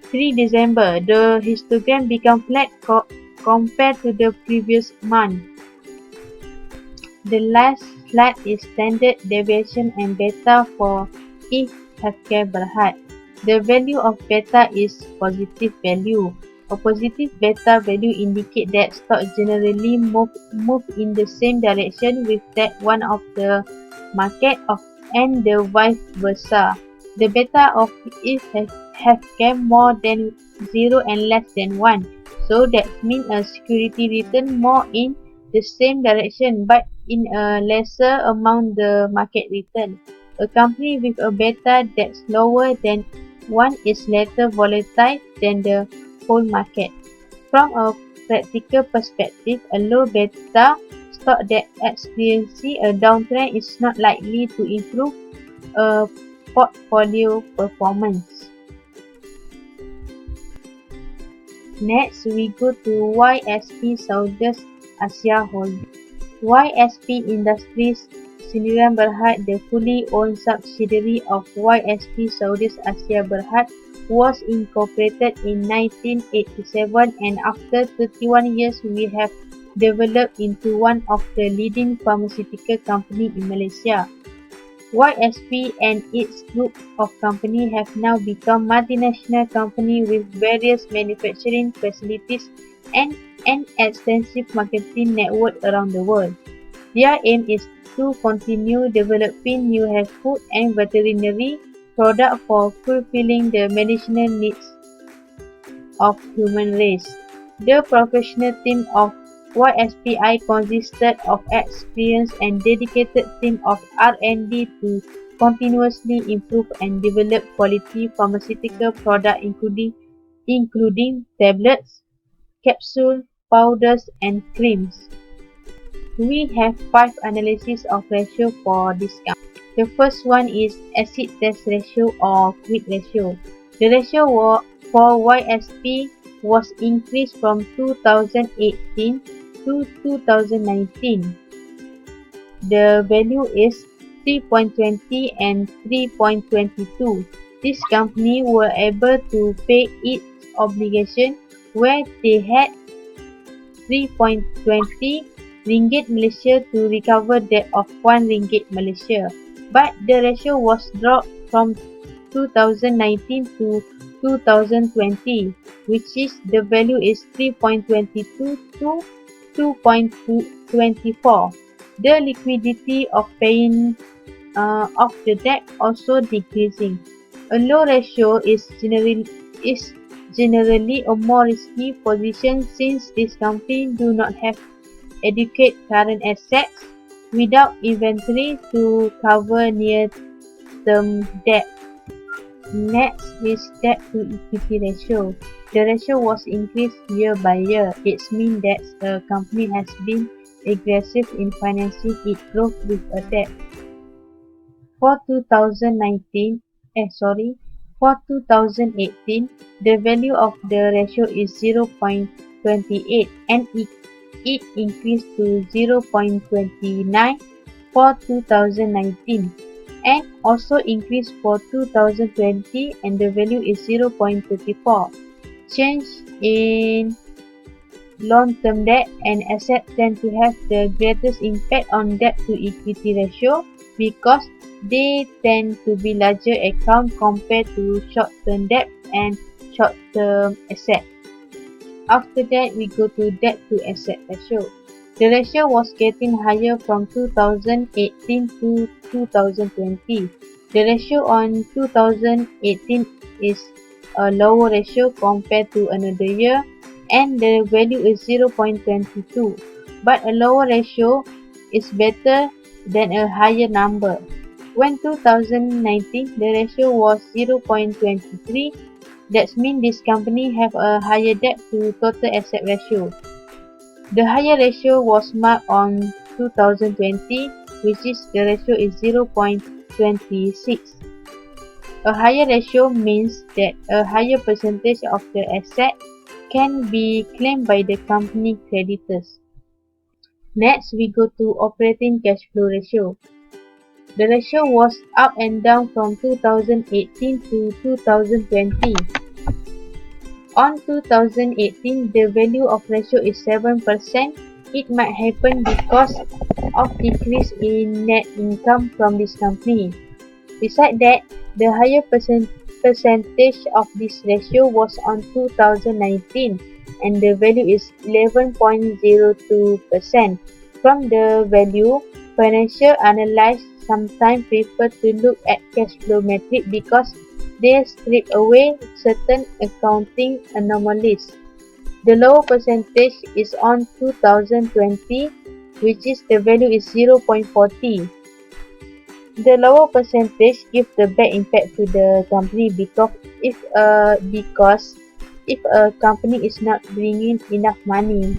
3 December. The histogram became flat compared to the previous month. The last slide is standard deviation and beta for each healthcare Berhad. The value of beta is positive value. A positive beta value indicates that stock generally move in the same direction with that one of the market and the vice versa. The beta of each healthcare more than 0 and less than 1. So that means a security return more in the same direction but in a lesser amount the market return. A company with a beta that's lower than 1 is later volatile than the whole market. From a practical perspective, a low beta stock that experiences a downtrend is not likely to improve a portfolio performance. Next, we go to YSP Southeast Asia Holdings. YSP Industries Sdn Berhad, the fully owned subsidiary of YSP Southeast Asia Berhad, was incorporated in 1987 and after 31 years we have developed into one of the leading pharmaceutical company in Malaysia. YSP and its group of companies have now become multinational company with various manufacturing facilities and an extensive marketing network around the world. Their aim is to continue developing new health food and veterinary products for fulfilling the medicinal needs of human race. The professional team of YSPI consisted of experienced and dedicated team of R&D to continuously improve and develop quality pharmaceutical products including tablets, capsules, powders and creams. We have 5 analyses of ratio for this company. The first one is acid test ratio or quick ratio. The ratio for YSP was increased from 2018 to 2019. The value is 3.20 and 3.22. This company were able to pay its obligation where they had 3.20 ringgit Malaysia to recover debt of 1 ringgit Malaysia, but the ratio was dropped from 2019 to 2020, which is the value is 3.22 to 2.24. The liquidity of paying of the debt also decreasing. A low ratio is generally a more risky position since this company do not have adequate current assets without inventory to cover near-term debt. Next is debt to equity ratio. The ratio was increased year by year. It means that the company has been aggressive in financing its growth with a debt. For 2018, the value of the ratio is 0.28 and it increased to 0.29 for 2019 and also increased for 2020 and the value is 0.34. Change in long-term debt and assets tend to have the greatest impact on debt to equity ratio because they tend to be larger account compared to short-term debt and short-term assets. After that, we go to debt to asset ratio. The ratio was getting higher from 2018 to 2020. The ratio on 2018 is a lower ratio compared to another year and the value is 0.22. But a lower ratio is better than a higher number. When 2019, the ratio was 0.23. That means this company have a higher debt to total asset ratio. The higher ratio was marked on 2020, which is the ratio is 0.26. A higher ratio means that a higher percentage of the asset can be claimed by the company creditors. Next, we go to operating cash flow ratio. The ratio was up and down from 2018 to 2020. On 2018, the value of ratio is 7%. It might happen because of decrease in net income from this company. Besides that, the higher percentage of this ratio was on 2019 and the value is 11.02%. From the value, financial analysts sometimes prefer to look at cash flow metric because they strip away certain accounting anomalies. The lower percentage is on 2020, which is the value is 0.40. The lower percentage gives the bad impact to the company because if a company is not bringing enough money.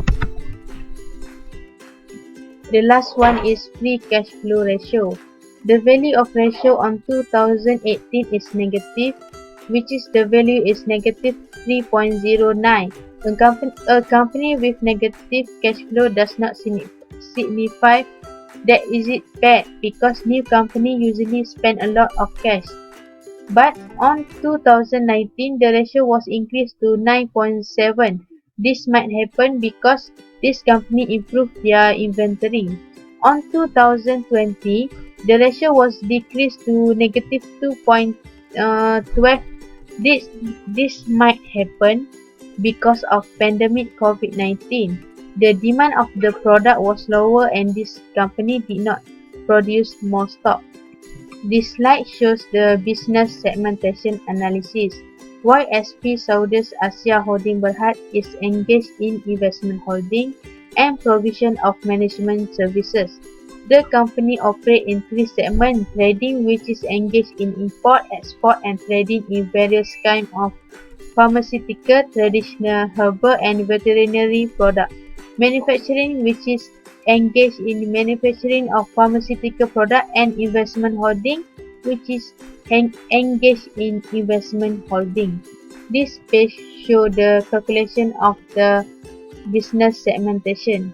The last one is free cash flow ratio. The value of ratio on 2018 is negative, which is the value is negative 3.09. A company with negative cash flow does not signify that is it bad because new company usually spend a lot of cash. But on 2019, the ratio was increased to 9.7, This might happen because this company improved their inventory. On 2020, the ratio was decreased to negative 2.12. This might happen because of pandemic COVID-19. The demand of the product was lower and this company did not produce more stock. This slide shows the business segmentation analysis. YSP Saudis Asia Holding Berhad is engaged in investment holding and provision of management services. The company operates in three segments: trading, which is engaged in import, export, and trading in various kinds of pharmaceutical, traditional, herbal, and veterinary products; manufacturing, which is engaged in manufacturing of pharmaceutical products; and investment holding, which is engaged in investment holding. This page shows the calculation of the business segmentation.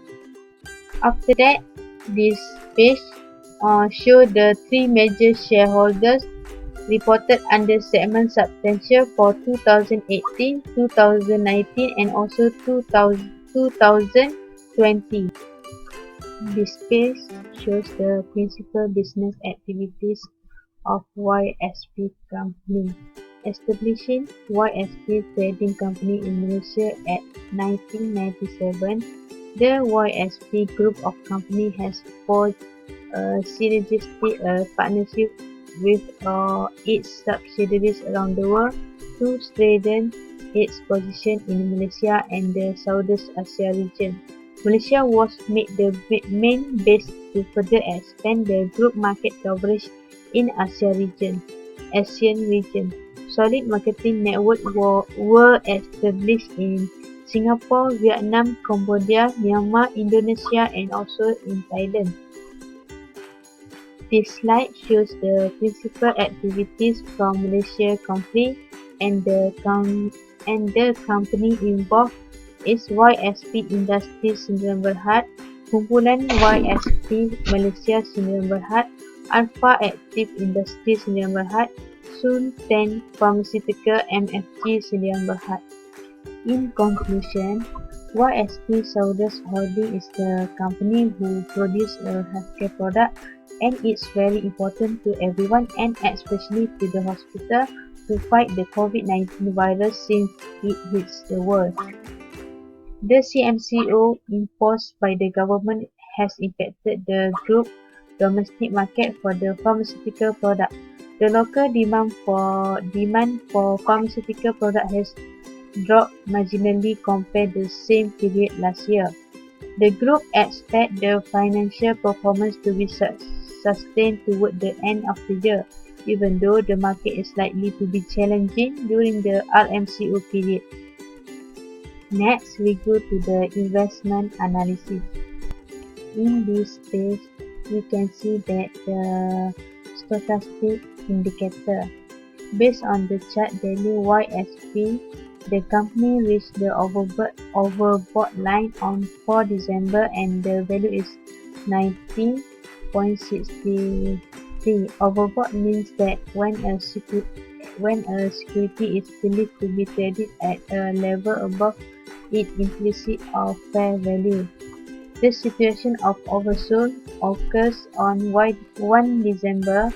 After that, this page shows the three major shareholders reported under segment substantial for 2018, 2019, and also 2020. This page shows the principal business activities of YSP company. Establishing YSP Trading Company in Malaysia at 1997, the YSP group of companies has forged a synergistic partnership with its subsidiaries around the world to strengthen its position in Malaysia and the Southeast Asia region. Malaysia was made the main base to further expand the group market coverage in ASEAN region. Solid marketing networks were established in Singapore, Vietnam, Cambodia, Myanmar, Indonesia, and also in Thailand. This slide shows the principal activities from Malaysia company, and the company involved is YSP Industries Sdn Bhd, Kumpulan YSP Malaysia Sdn Bhd, Alpha Active Industries Sdn Bhd, Sun 10 Pharmaceutical MFG Sdn Bhd. In conclusion, YSP Saudis Holding is the company who produces a healthcare product, and it's very important to everyone and especially to the hospital to fight the COVID-19 virus since it hits the world. The CMCO imposed by the government has impacted the group domestic market for the pharmaceutical product. The local demand for pharmaceutical product has dropped marginally compared to the same period last year. The group expects the financial performance to be sustained toward the end of the year, even though the market is likely to be challenging during the RMCO period. Next, we go to the investment analysis. In this page, we can see that the stochastic indicator. Based on the chart value YSP, the company reached the overbought line on 4 December and the value is 19.63. Overbought means that when a security is believed to be traded at a level above its implicit or fair value. The situation of oversold occurs on 1 December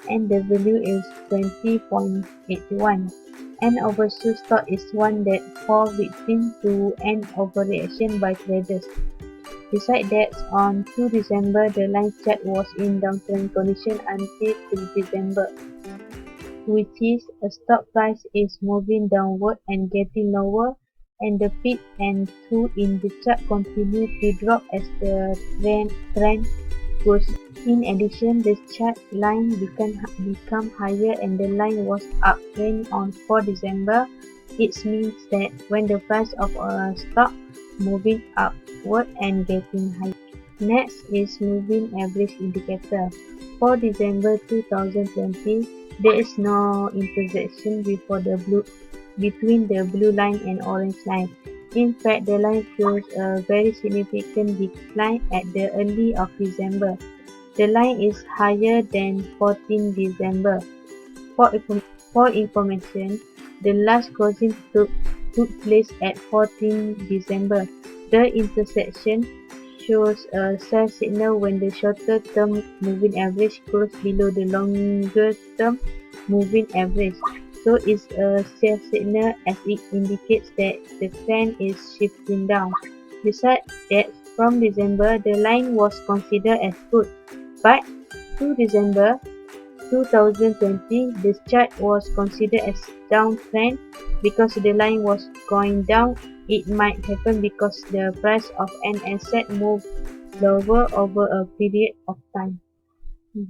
and the value is 20.81. An oversold stock is one that falls victim to an overreaction by traders. Besides that, on 2 December, the line chart was in downtrend condition until 3 December, which is a stock price is moving downward and getting lower, and the peak and 2 in the chart continue to drop as the trend goes. In addition, the chart line become higher and the line was uptrend on 4 December. It means that when the price of a stock moving upward and getting higher. Next is moving average indicator. For December 2020, there is no intersection between the blue line and orange line. In fact, the line shows a very significant decline at the early of December. The line is higher than 14 December. For information, the last closing took took place at 14 December. The intersection shows a sell signal when the shorter term moving average goes below the longer term moving average. So it's a sell signal as it indicates that the trend is shifting down. Besides that, from December, the line was considered as good, but to December 2020, the chart was considered as downtrend because the line was going down. It might happen because the price of an asset moved lower over a period of time.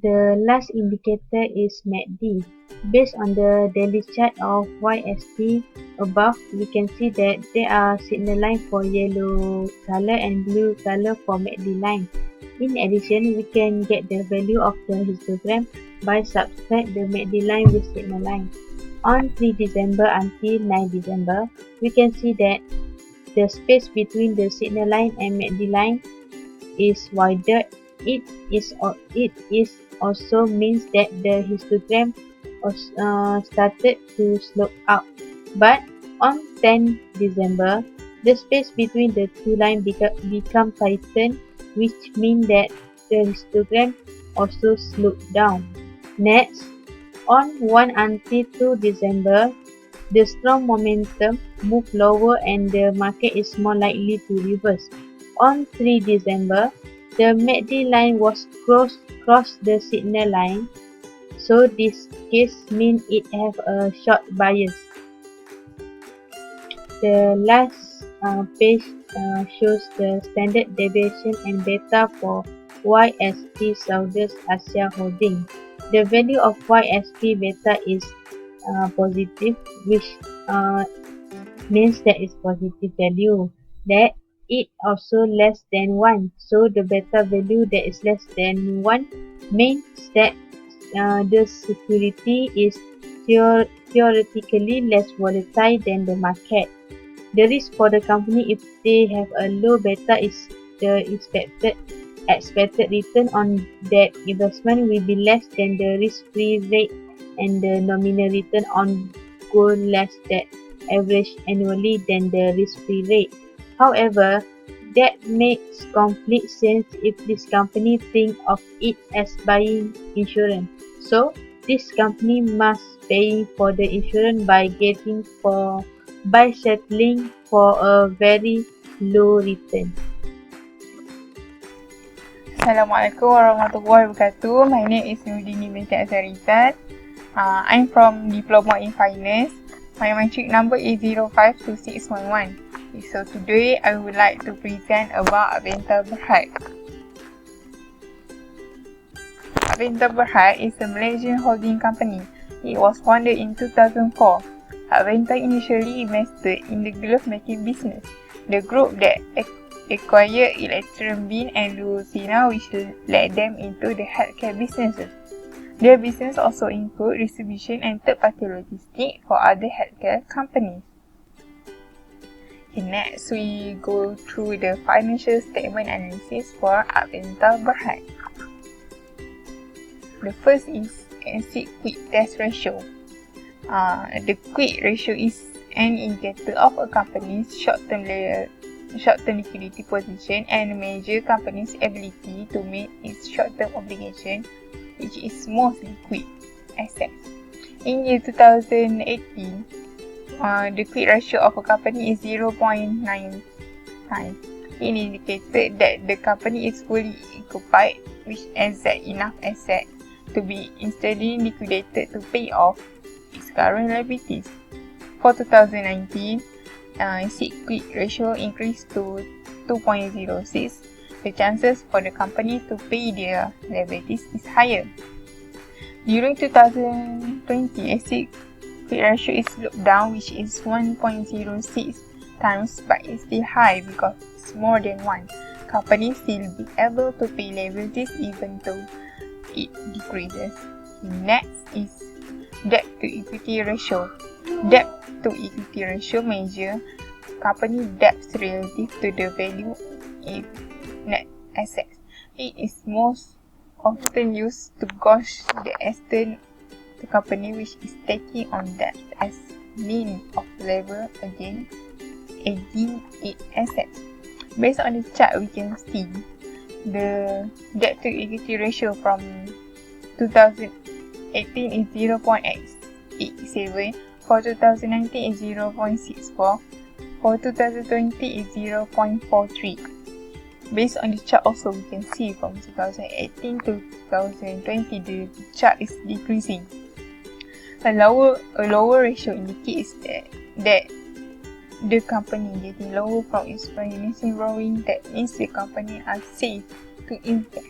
The last indicator is MACD. Based on the daily chart of YST above, we can see that there are signal lines for yellow color and blue color for MACD line. In addition, we can get the value of the histogram by subtract the MACD line with signal line. On 3 December until 9 December, we can see that the space between the signal line and MACD line is wider. It also means that the histogram started to slope up. But on 10 December, the space between the two lines become tightened, which means that the histogram also sloped down. Next, on 1 until 2 December, the strong momentum moved lower and the market is more likely to reverse. On 3 December, the MACD line was crossed the signal line, so this case means it have a short bias. The last page shows the standard deviation and beta for YST Southeast Asia Holding. The value of YST beta is positive, which means that it's positive value. That it also less than 1. So the beta value that is less than 1 means that the security is theoretically less volatile than the market. The risk for the company if they have a low beta is the expected return on that investment will be less than the risk-free rate and the nominal return on gold less than average annually than the risk-free rate. However, that makes complete sense if this company think of it as buying insurance. So, this company must pay for the insurance by settling for a very low return. Assalamualaikum warahmatullahi wabarakatuh. My name is NURDINIE binti RIZAL. I'm from Diploma in Finance. My matric number is 052611. So today I would like to present about Avanza Berhad. Avanza Berhad is a Malaysian holding company. It was founded in 2004. Avanza initially invested in the glove making business, the group that acquired LECTURER'S and Louisiana, which led them into the healthcare businesses. Their business also include distribution and third-party logistics for other healthcare companies. Okay, next we go through the financial statement analysis for Avanza Berhad. The first is asset quick test ratio. The quick ratio is an indicator of a company's short-term liquidity position and measure company's ability to meet its short-term obligation, which is most liquid assets. In year 2018, the quick ratio of a company is 0.9 times. It indicated that the company is fully occupied, which has enough asset to be instantly liquidated to pay off its current liabilities. For 2019, asset quick ratio increased to 2.06. The chances for the company to pay their liabilities is higher. During 2020, asset quick ratio is slowed down, which is 1.06 times, but it's still high because it's more than 1. Companies still be able to pay liabilities even though it decreases. Next is debt to equity ratio. Debt to equity ratio measure company debts relative to the value of net assets. It is most often used to gauge the extent the company which is taking on debt as mean of labor against its assets. Based on the chart, we can see the debt to equity ratio from 2018 is 0.87, for 2019 is 0.64, for 2020 is 0.43. Based on the chart also, we can see from 2018 to 2020 the chart is decreasing. A lower ratio indicates that the company getting lower from its financing borrowing. That means the company are safe to invest.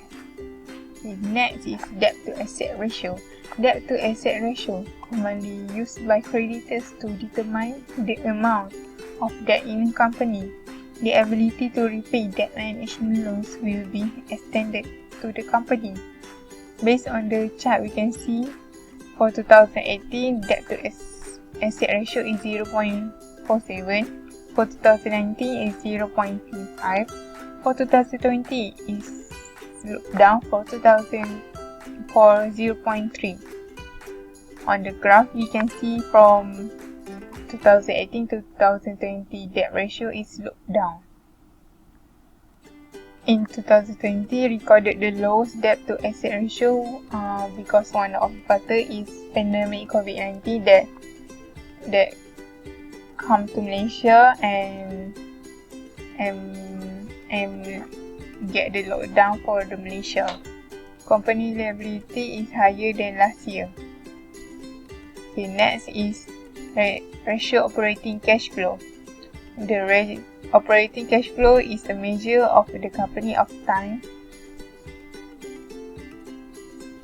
The next is debt to asset ratio. Debt to asset ratio commonly used by creditors to determine the amount of debt in a company. The ability to repay debt management loans will be extended to the company. Based on the chart, we can see for 2018, debt to asset ratio is 0.47. For 2019 is 0.35. For 2020 is down for 0.3. On the graph, we can see from 2018 to 2020, debt ratio is looked down. In 2020, recorded the lowest debt to asset ratio because one of the factor is pandemic COVID-19 that come to Malaysia and get the lockdown for the Malaysia. Company liability is higher than last year. The next is ratio operating cash flow. The operating cash flow is a measure of the company of time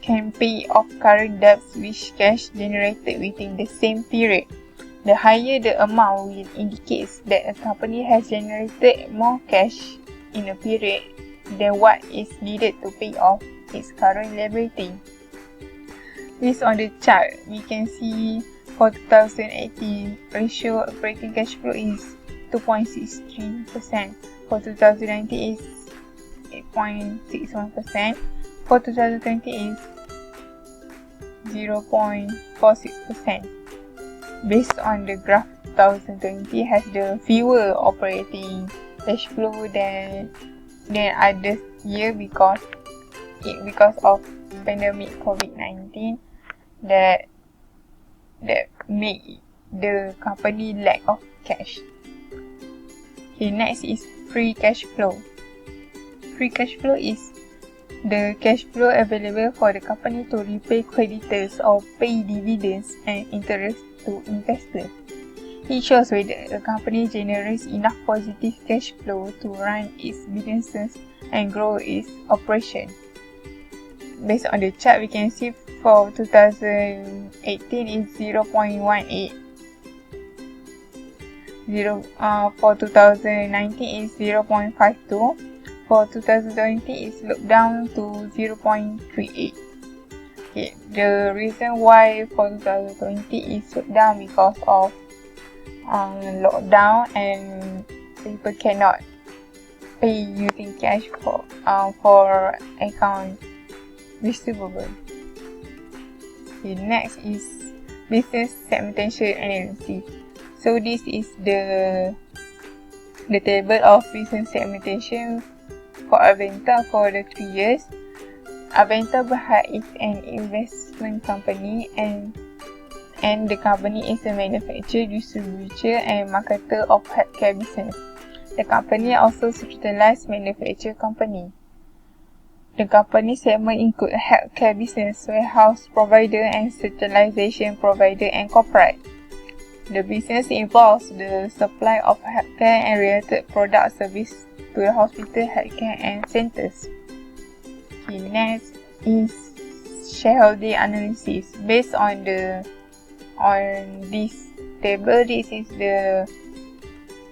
can pay off current debts with cash generated within the same period. The higher the amount will indicate that a company has generated more cash in a period than what is needed to pay off its current liability. Based on the chart, we can see for 2018, ratio operating cash flow is 2.63%. For 2019 is 8.61%. For 2020 is 0.46%. Based on the graph, 2020 has the fewer operating cash flow than other year because of pandemic COVID-19 that make the company lack of cash. Okay, next is free cash flow. Free cash flow is the cash flow available for the company to repay creditors or pay dividends and interest to investors. It shows whether the company generates enough positive cash flow to run its businesses and grow its operation. Based on the chart, we can see for 2018 is 0.18. For 2019 is 0.52. For 2020 is looked down to 0.38. Okay, the reason why for 2020 is looked down because of lockdown and people cannot pay using cash for account receivable. Okay, next is business segmentation analysis. So this is the table of business segmentation for Aventa for the 3 years. Aventa Berhad is an investment company and the company is a manufacturer, distributor and marketer of healthcare business. The company also specialized manufacturer company. The company segment include healthcare business, warehouse provider and sterilization provider and corporate. The business involves the supply of healthcare and related product service to the hospital, healthcare and centers. Okay, next is shareholder analysis. Based on this table, this is the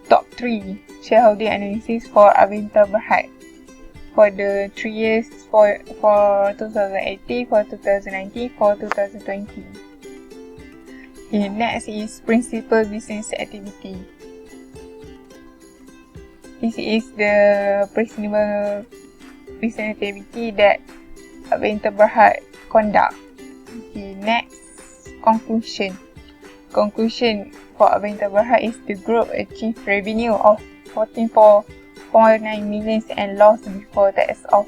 top 3 shareholder analysis for Aventa Berhad for the 3 years for 2018, for 2019, for 2020. Okay, next is principal business activity. This is the principal business activity that Aventa Berhad conduct. Okay, next, conclusion. conclusion for Avanza Berhad is the group achieved revenue of 14.9 million and loss before tax of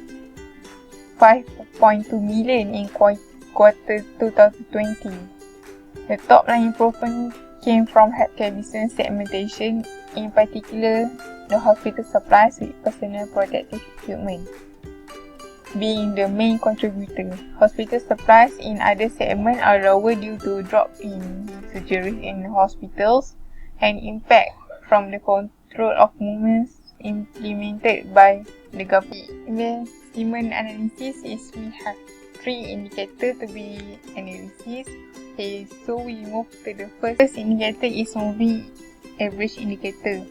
5.2 million in quarter 2020. The top line improvement came from healthcare business segmentation, in particular the hospital supplies with personal protective equipment being the main contributor. Hospital supplies in other segments are lower due to drop in surgeries in hospitals and impact from the control of movements implemented by the government. Investment analysis is we have 3 indicators to be analysis. Okay, so we move to the first indicator is moving average indicator.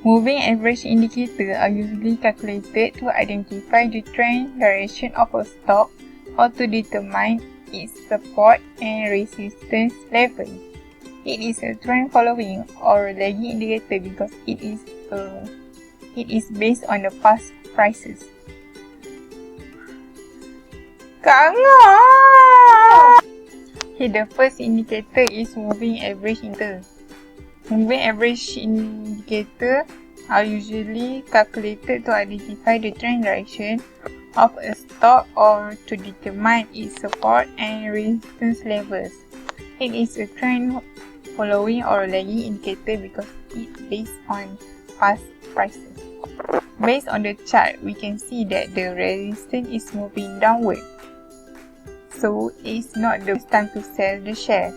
Moving average indicators are usually calculated to identify the trend direction of a stock or to determine its support and resistance level. It is a trend following or lagging indicator because it is based on the past prices. Okay, the first indicator is moving average indicator. Moving average indicators are usually calculated to identify the trend direction of a stock or to determine its support and resistance levels. It is a trend following or lagging indicator because it is based on past prices. Based on the chart, we can see that the resistance is moving downward. So it's not the time to sell the share.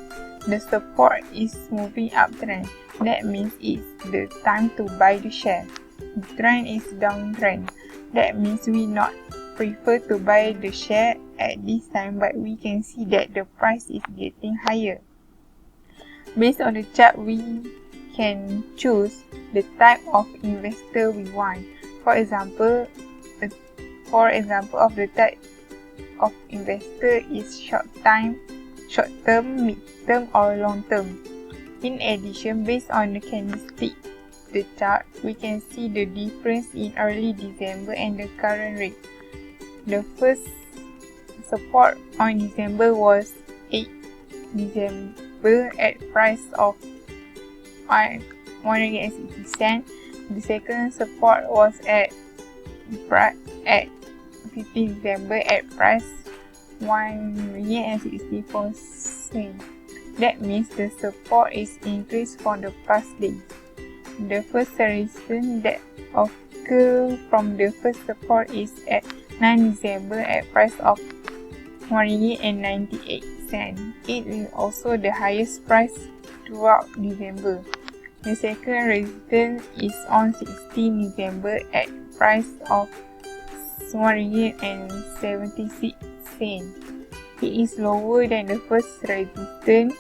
The support is moving uptrend. That means it's the time to buy the share. The trend is downtrend. That means we not prefer to buy the share at this time, but we can see that the price is getting higher. Based on the chart, we can choose the type of investor we want. For example, of the type of investor is short-term, mid-term or long-term. In addition, based on the candlestick, the chart, we can see the difference in early December and the current rate. The first support on December was 8 December at price of 160 cents. The second support was at 15 December at price 164 cents. That means the support is increased from the past days. The first resistance that occurs from the first support is at 9 December at price of 198 cents. It is also the highest price throughout December. The second resistance is on 16 December at price of 176 cents. It is lower than the first resistance.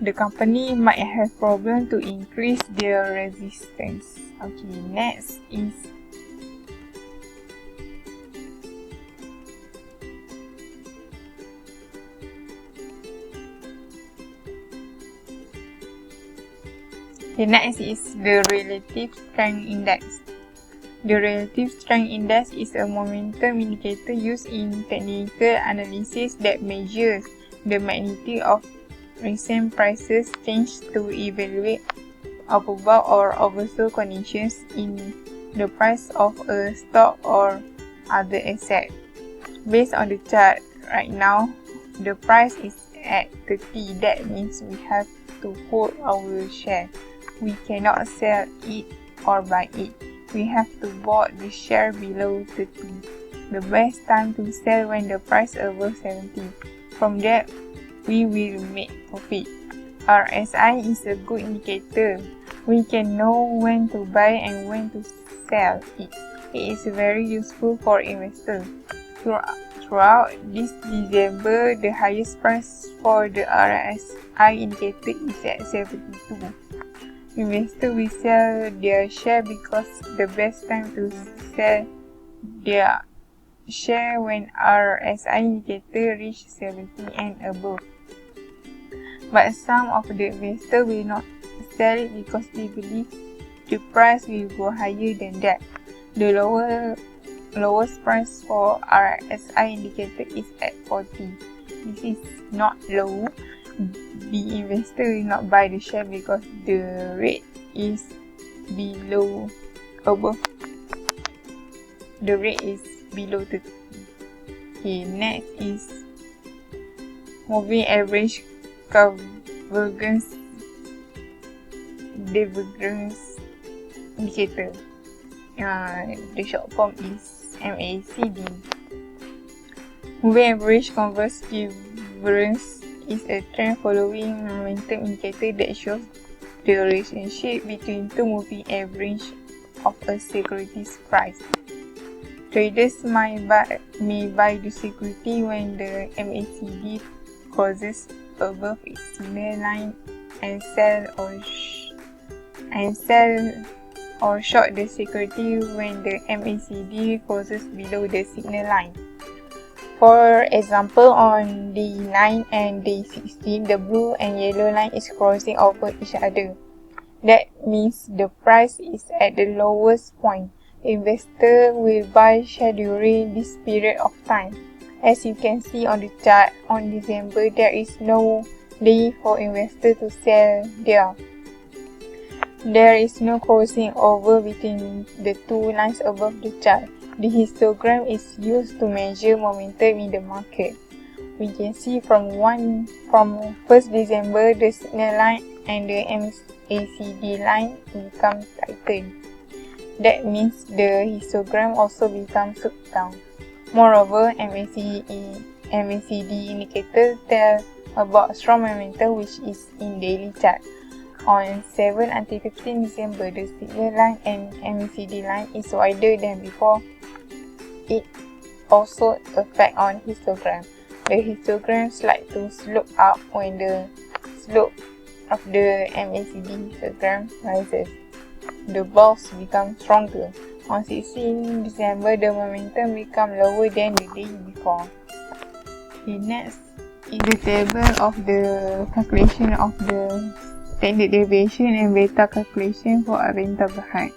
The company might have problem to increase their resistance. Okay, next is the relative strength index. The relative strength index is a momentum indicator used in technical analysis that measures the magnitude of recent prices change to evaluate overbought or oversold conditions in the price of a stock or other asset. Based on the chart right now, the price is at 30. That means we have to hold our share. We cannot sell it or buy it. We have to buy the share below 30. The best time to sell when the price above 70. From that, we will make profit. RSI is a good indicator. We can know when to buy and when to sell it. It is very useful for investors. Throughout this December, the highest price for the RSI indicator is at 72. Investors will sell their share because the best time to sell their share when RSI indicator reach 70 and above. But some of the investors will not sell it because they believe the price will go higher than that. The lowest price for RSI indicator is at 40. This is not low. the investor will not buy the share because the rate is above. The rate is below 30. Okay, next is moving average divergence indicator. The short form is MACD. Moving average converse divergence is a trend following momentum indicator that shows the relationship between two moving average of a security's price. Traders may buy the security when the MACD crosses above its signal line and sell or short the security when the MACD crosses below the signal line. For example, on day 9 and day 16, the blue and yellow line is crossing over each other. That means the price is at the lowest point. The investor will buy share during this period of time. As you can see on the chart, on December there is no day for investor to sell there. There is no crossing over between the two lines above the chart. The histogram is used to measure momentum in the market. We can see from 1st December the signal line and the MACD line become tightened. That means the histogram also becomes slooped down. Moreover, MACD indicator tell about strong momentum which is in daily chart. On 7 until 15 December, the signal line and MACD line is wider than before. It also affects on histogram. The histogram slides to slope up when the slope of the MACD histogram rises. The bulls become stronger. On 16 December, the momentum becomes lower than the day before. The next is the table of the calculation of the standard deviation and beta calculation for a rental berhad.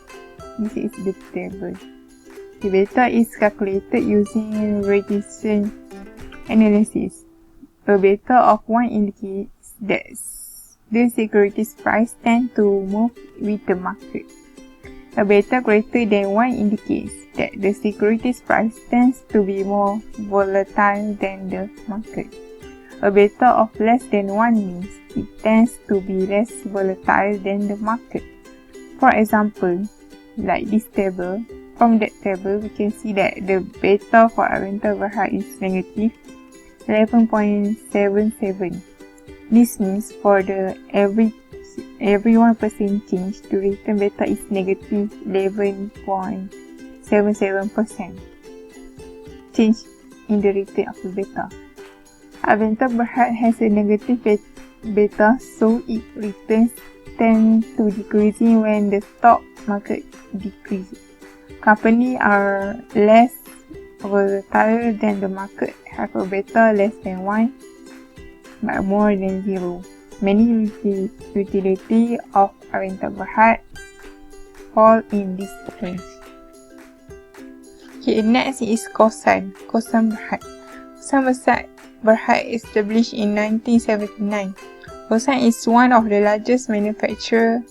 This is the table. The beta is calculated using regression analysis. A beta of 1 indicates that the securities price tends to move with the market. A beta greater than 1 indicates that the securities price tends to be more volatile than the market. A beta of less than 1 means it tends to be less volatile than the market. For example, like this table, from that table we can see that the beta for a rental berhad is negative 11.77. This means for the every 1% change, the return beta is negative 11.77%. Change in the return of the beta. A rental berhad has a negative beta, so its returns tend to decreasing when the stock market decreases. Companies are less volatile than the market, have a beta less than 1 but more than 0. Many utility of a rental berhad fall in this range. Okay, next is Kosan berhad. Kosan berhad established in 1979. Kosan is one of the largest manufacturers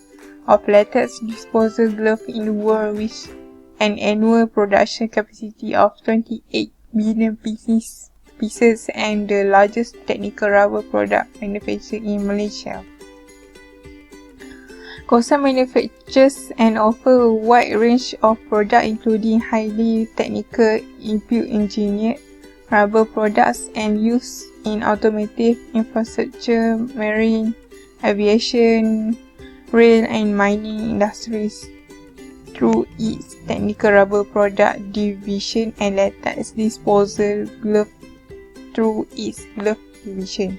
of latex disposal gloves in the world with an annual production capacity of 28 million pieces and the largest technical rubber product manufacturer in Malaysia. Kosan manufactures and offers a wide range of products including highly technical inbuilt engineered rubber products and used in automotive infrastructure, marine, aviation, rail and mining industries through its technical rubber product division and latex disposal glove through its glove division.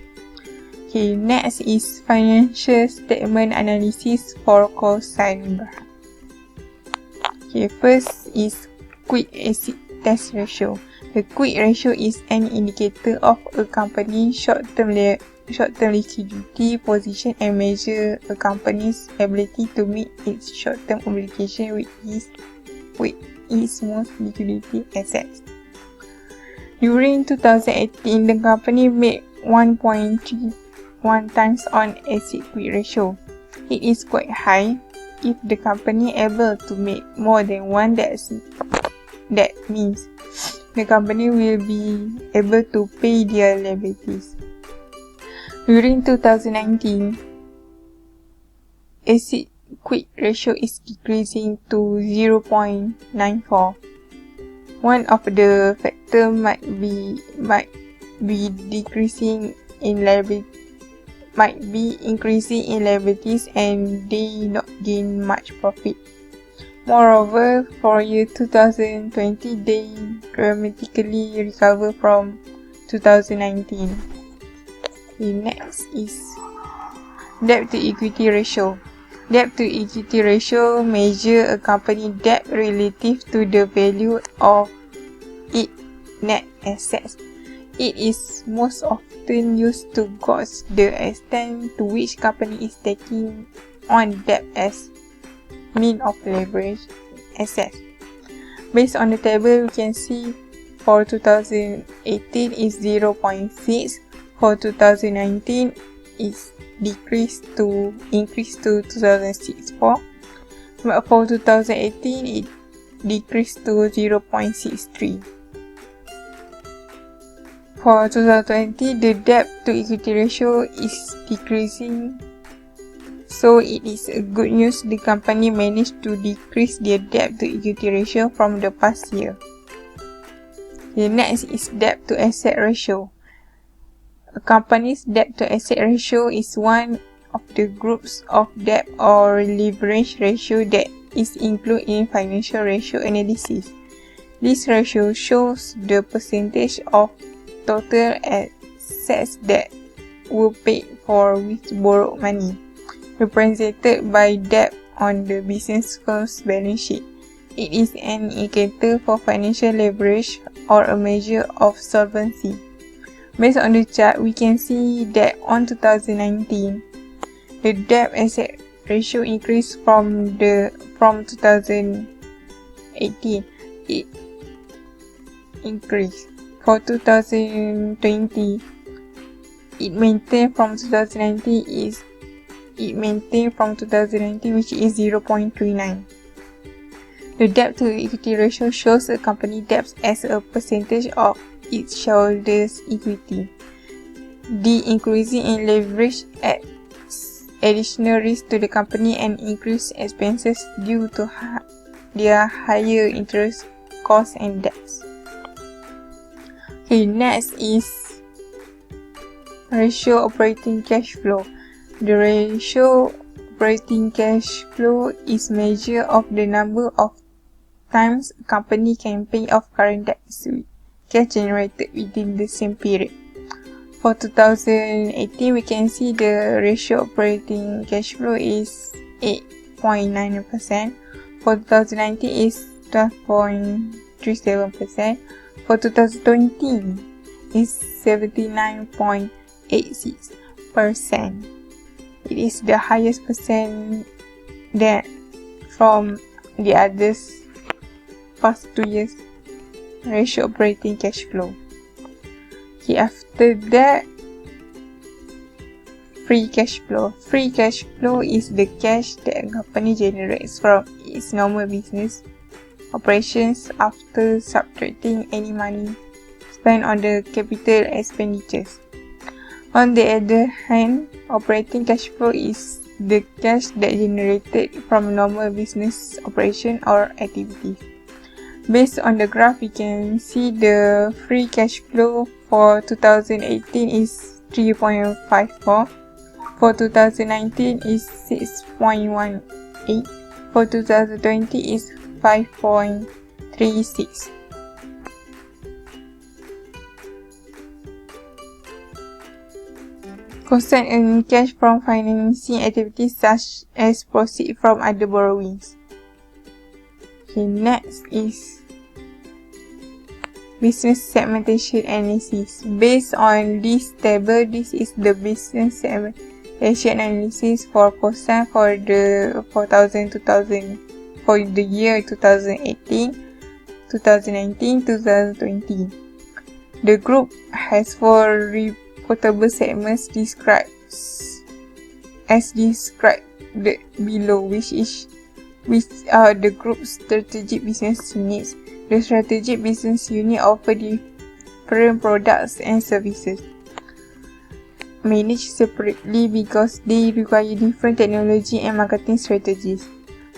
Okay, next is financial statement analysis for Kosan berhad. Okay, first is quick asset test ratio. The quick ratio is an indicator of a company's short-term liquidity position and measure a company's ability to meet its short-term obligation with its most liquidity assets. During 2018, the company made 1.3 1 times on asset quick ratio. It is quite high. If the company able to make more than one, that means the company will be able to pay their liabilities. During 2019, asset quick ratio is decreasing to 0.94. One of the factors might be increasing in liabilities and they not gain much profit. Moreover, for year 2020, they dramatically recover from 2019. The next is debt to equity ratio. Debt to equity ratio measures a company debt relative to the value of its net assets. It is most often used to gauge the extent to which company is taking on debt as mean of leverage assets. Based on the table, we can see for 2018 is 0.6, for 2019 is increased to 2064, but for 2018 it decreased to 0.63. For 2020, the debt to equity ratio is decreasing, so it is a good news the company managed to decrease their debt to equity ratio from the past year. The next is debt to asset ratio. A company's debt to asset ratio is one of the groups of debt or leverage ratio that is included in financial ratio analysis. This ratio shows the percentage of total assets that were paid for with borrowed money, represented by debt on the business firm's balance sheet. It is an indicator for financial leverage or a measure of solvency. Based on the chart, we can see that on 2019, the debt asset ratio increased from 2018. It increased. For 2020, it maintained from 2019 which is 0.39. The debt to equity ratio shows a company debt as a percentage of its shareholders' equity. The increasing in leverage adds additional risk to the company and increased expenses due to their higher interest costs and debts. Okay, next is ratio operating cash flow. The ratio operating cash flow is measure of the number of times a company can pay off current debts with cash generated within the same period. For 2018, we can see the ratio operating cash flow is 8.9%. For 2019 is 12.37%. For 2020 is 79.86%. It is the highest percent that from the others past 2 years ratio operating cash flow. Okay, after that, free cash flow. Free cash flow is the cash that a company generates from its normal business operations after subtracting any money spent on the capital expenditures. On the other hand, operating cash flow is the cash that generated from normal business operation or activities. Based on the graph, we can see the free cash flow for 2018 is 3.54, for 2019 is 6.18, for 2020 is 5.36. Cost and earning cash from financing activities such as proceeds from other borrowings. Okay, next is business segmentation analysis. Based on this table, this is the business segmentation analysis for Kosan for the year 2018, 2019, 2020. The group has 4 reportable segments described groups as described below, which are the group's strategic business units. The strategic business unit offer different products and services, managed separately because they require different technology and marketing strategies.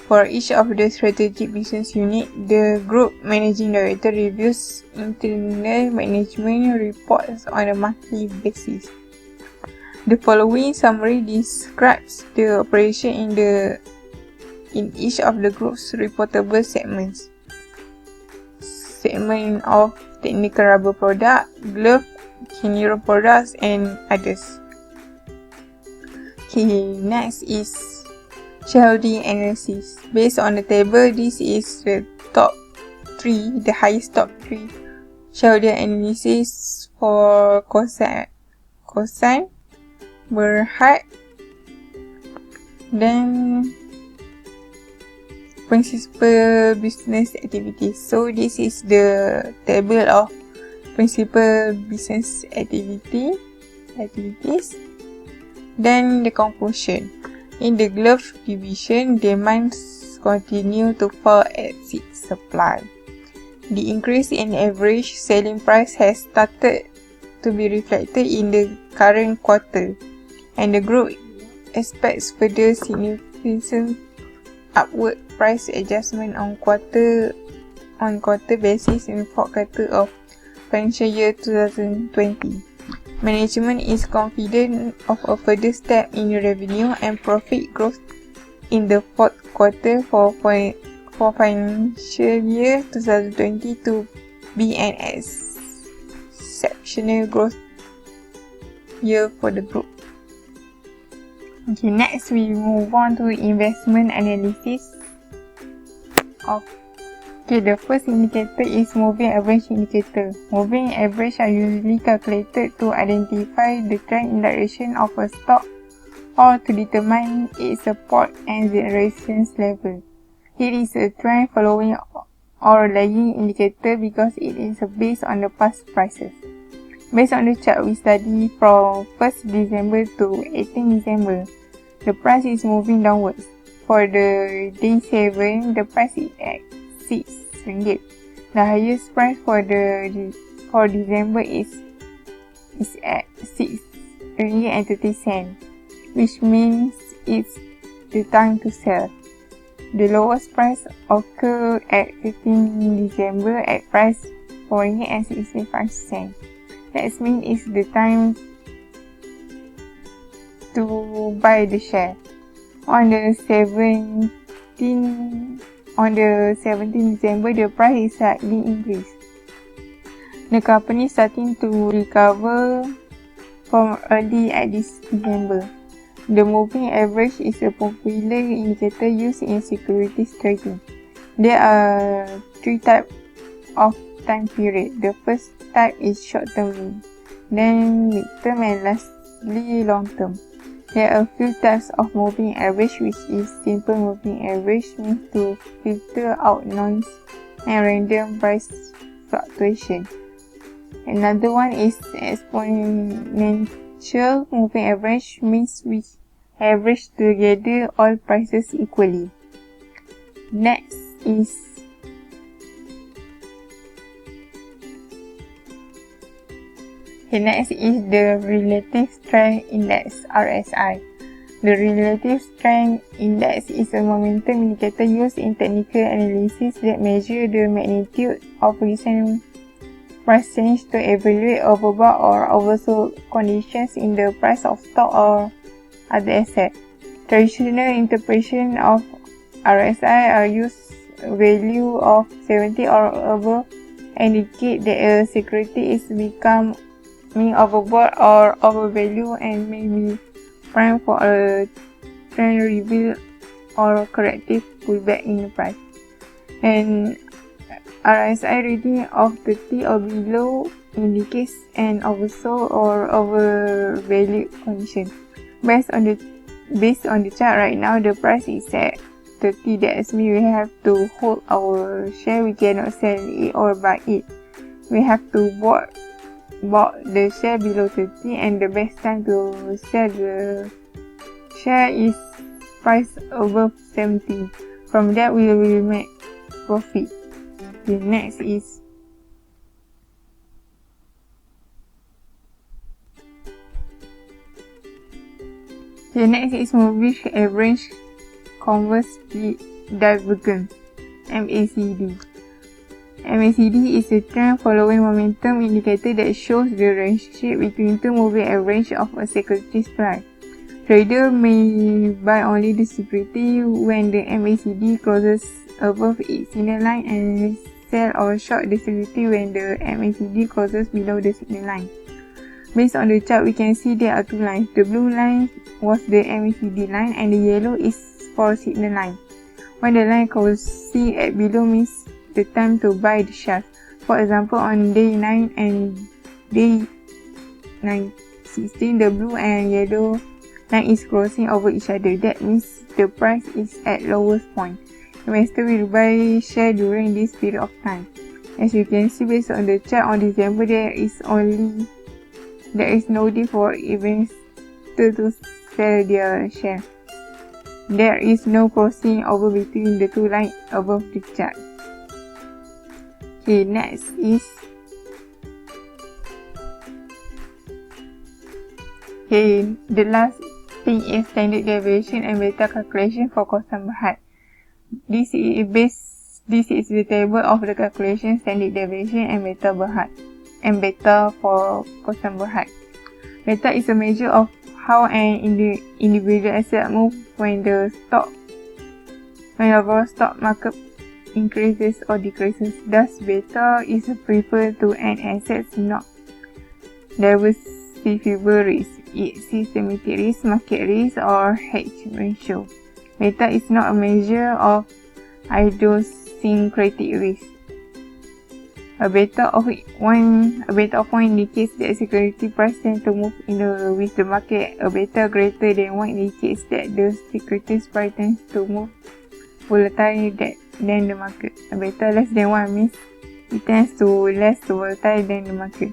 For each of the strategic business unit, the group managing director reviews internal management reports on a monthly basis. The following summary describes the operation in each of the group's reportable segments. Segment of technical rubber product, glove, Kinero products and others. Okay, next is shareholding analysis. Based on the table, this is the top 3, the highest top 3 shareholding analysis for Kosan, Berhad, then principal business activities. So this is the table of principal business activities. Then the conclusion. In the glove division, demands continue to fall at its supply. The increase in average selling price has started to be reflected in the current quarter, and the group expects further significant upward price adjustment on quarter basis in the fourth quarter of financial year 2020. Management is confident of a further step in revenue and profit growth in the fourth quarter for financial year 2020 to be an exceptional growth year for the group. Okay, next we move on to investment analysis of. Okay, the first indicator is moving average indicator. Moving average are usually calculated to identify the trend in direction of a stock or to determine its support and resistance level. It is a trend following or lagging indicator because it is based on the past prices. Based on the chart we study from 1st December to 18 December, the price is moving downwards. For the day 7, the price is at RM6. The highest price for December is at RM6.30, which means it's the time to sell. The lowest price occurred at 15 December at price RM4.65. That means it's the time to buy the share. On the 17th December, the price is slightly increased. The company is starting to recover from early at this December. The moving average is a popular indicator used in securities trading. There are 3 types of time period. The first type is short term, then mid term, and lastly long term. There are a few types of moving average, which is simple moving average, means to filter out noise and random price fluctuation. Another one is exponential moving average, means we average together all prices equally. Next is the Relative Strength Index, RSI. The Relative Strength Index is a momentum indicator used in technical analysis that measures the magnitude of recent price change to evaluate overbought or oversold conditions in the price of stock or other assets. Traditional interpretation of RSI are used value of 70 or above indicate that a security is becoming overbought or overvalued and may be prime for a trend reveal or corrective pullback in the price. And RSI reading of 30 or below indicates an oversold or overvalued condition. Based on the chart right now, the price is at 30. That means we have to hold our share. We cannot sell it or buy it. We have to board bought the share below 30 and the best time to sell the share is price above 70. From that we will make profit. The next is moving average converse split divergence, MACD. MACD is a trend following momentum indicator that shows the relationship between two moving average of a security's price. Trader may buy only the security when the MACD closes above its signal line and sell or short the security when the MACD closes below the signal line. Based on the chart, we can see there are two lines. The blue line was the MACD line and the yellow is for signal line. When the line closing at below means the time to buy the shares. For example, on day 9 and day 16, the blue and yellow line is crossing over each other. That means the price is at lowest point. Investor will buy share during this period of time. As you can see, based on the chart, on December there is no need for investor to sell their share. There is no crossing over between the two lines above the chart. Okay, next is the last thing is standard deviation and beta calculation for Qasam Berhad. This is the table of the calculation standard deviation and beta Berhad and beta for Qasam Berhad. Beta is a measure of how an individual asset moves when the overall stock market increases or decreases. Thus, beta is preferred to an asset not diversifiable risk. It systematic risk, market risk, or hedge ratio. Beta is not a measure of idiosyncratic risk. A beta of 1 indicates that security price tend to move with the market. A beta greater than 1 indicates that the securities price tends to move volatile than the market. A beta less than 1 means it tends to less volatile than the market.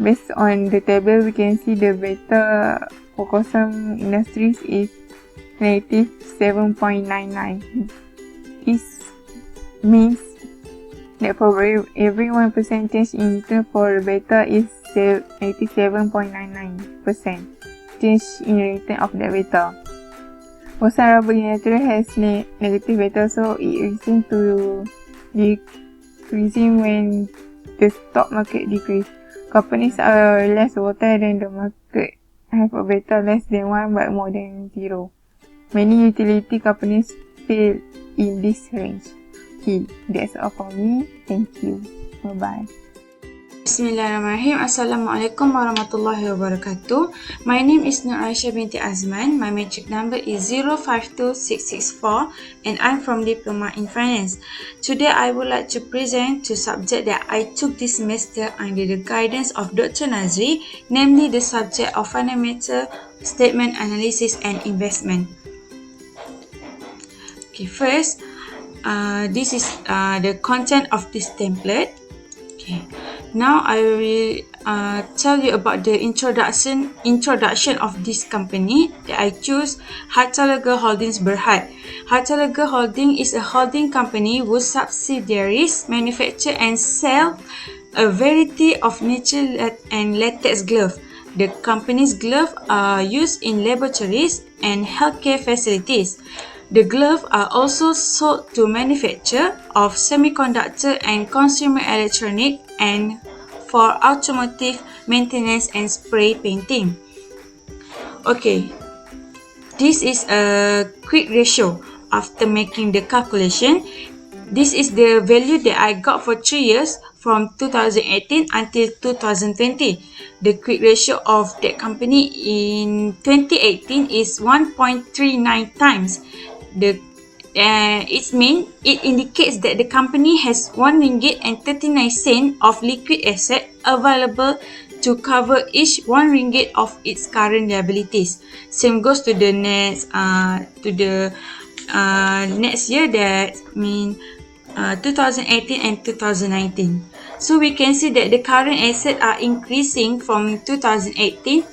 Based on the table, we can see the beta for Qasam Industries is negative 7.99. This means that for every 1% change in return for beta is 87.99% change in return of the beta. Qasam Rubber United has negative beta, so it resumes to decreasing when the stock market decreases. Companies are less volatile than the market, have a beta less than 1 but more than 0. Many utility companies fall in this range. Okay, that's all for me. Thank you. Bye-bye. Bismillahirrahmanirrahim. Assalamualaikum warahmatullahi wabarakatuh. My name is NURAISYAH binti AZMAN. My matric number is 052664 and I'm from Diploma in Finance. Today I would like to present two subjects that I took this semester under the guidance of Dr. NAZRI, namely the subject of Fundamental Statement Analysis and Investment. Okay, first, this is the content of this template. Okay. Now I will tell you about the introduction of this company that I choose, Harta Lega Holdings Berhad. Harta Lega Holding is a holding company whose subsidiaries manufacture and sell a variety of natural and latex gloves. The company's gloves are used in laboratories and healthcare facilities. The gloves are also sold to manufacture of semiconductor and consumer electronic and for automotive maintenance and spray painting. Okay, this is a quick ratio. After making the calculation, this is the value that I got for 3 years from 2018 until 2020. The quick ratio of that company in 2018 is 1.39 times. It indicates that the company has RM1.39 of liquid asset available to cover each RM1 of its current liabilities. Same goes to the next year, that means 2018 and 2019. So we can see that the current assets are increasing from 2018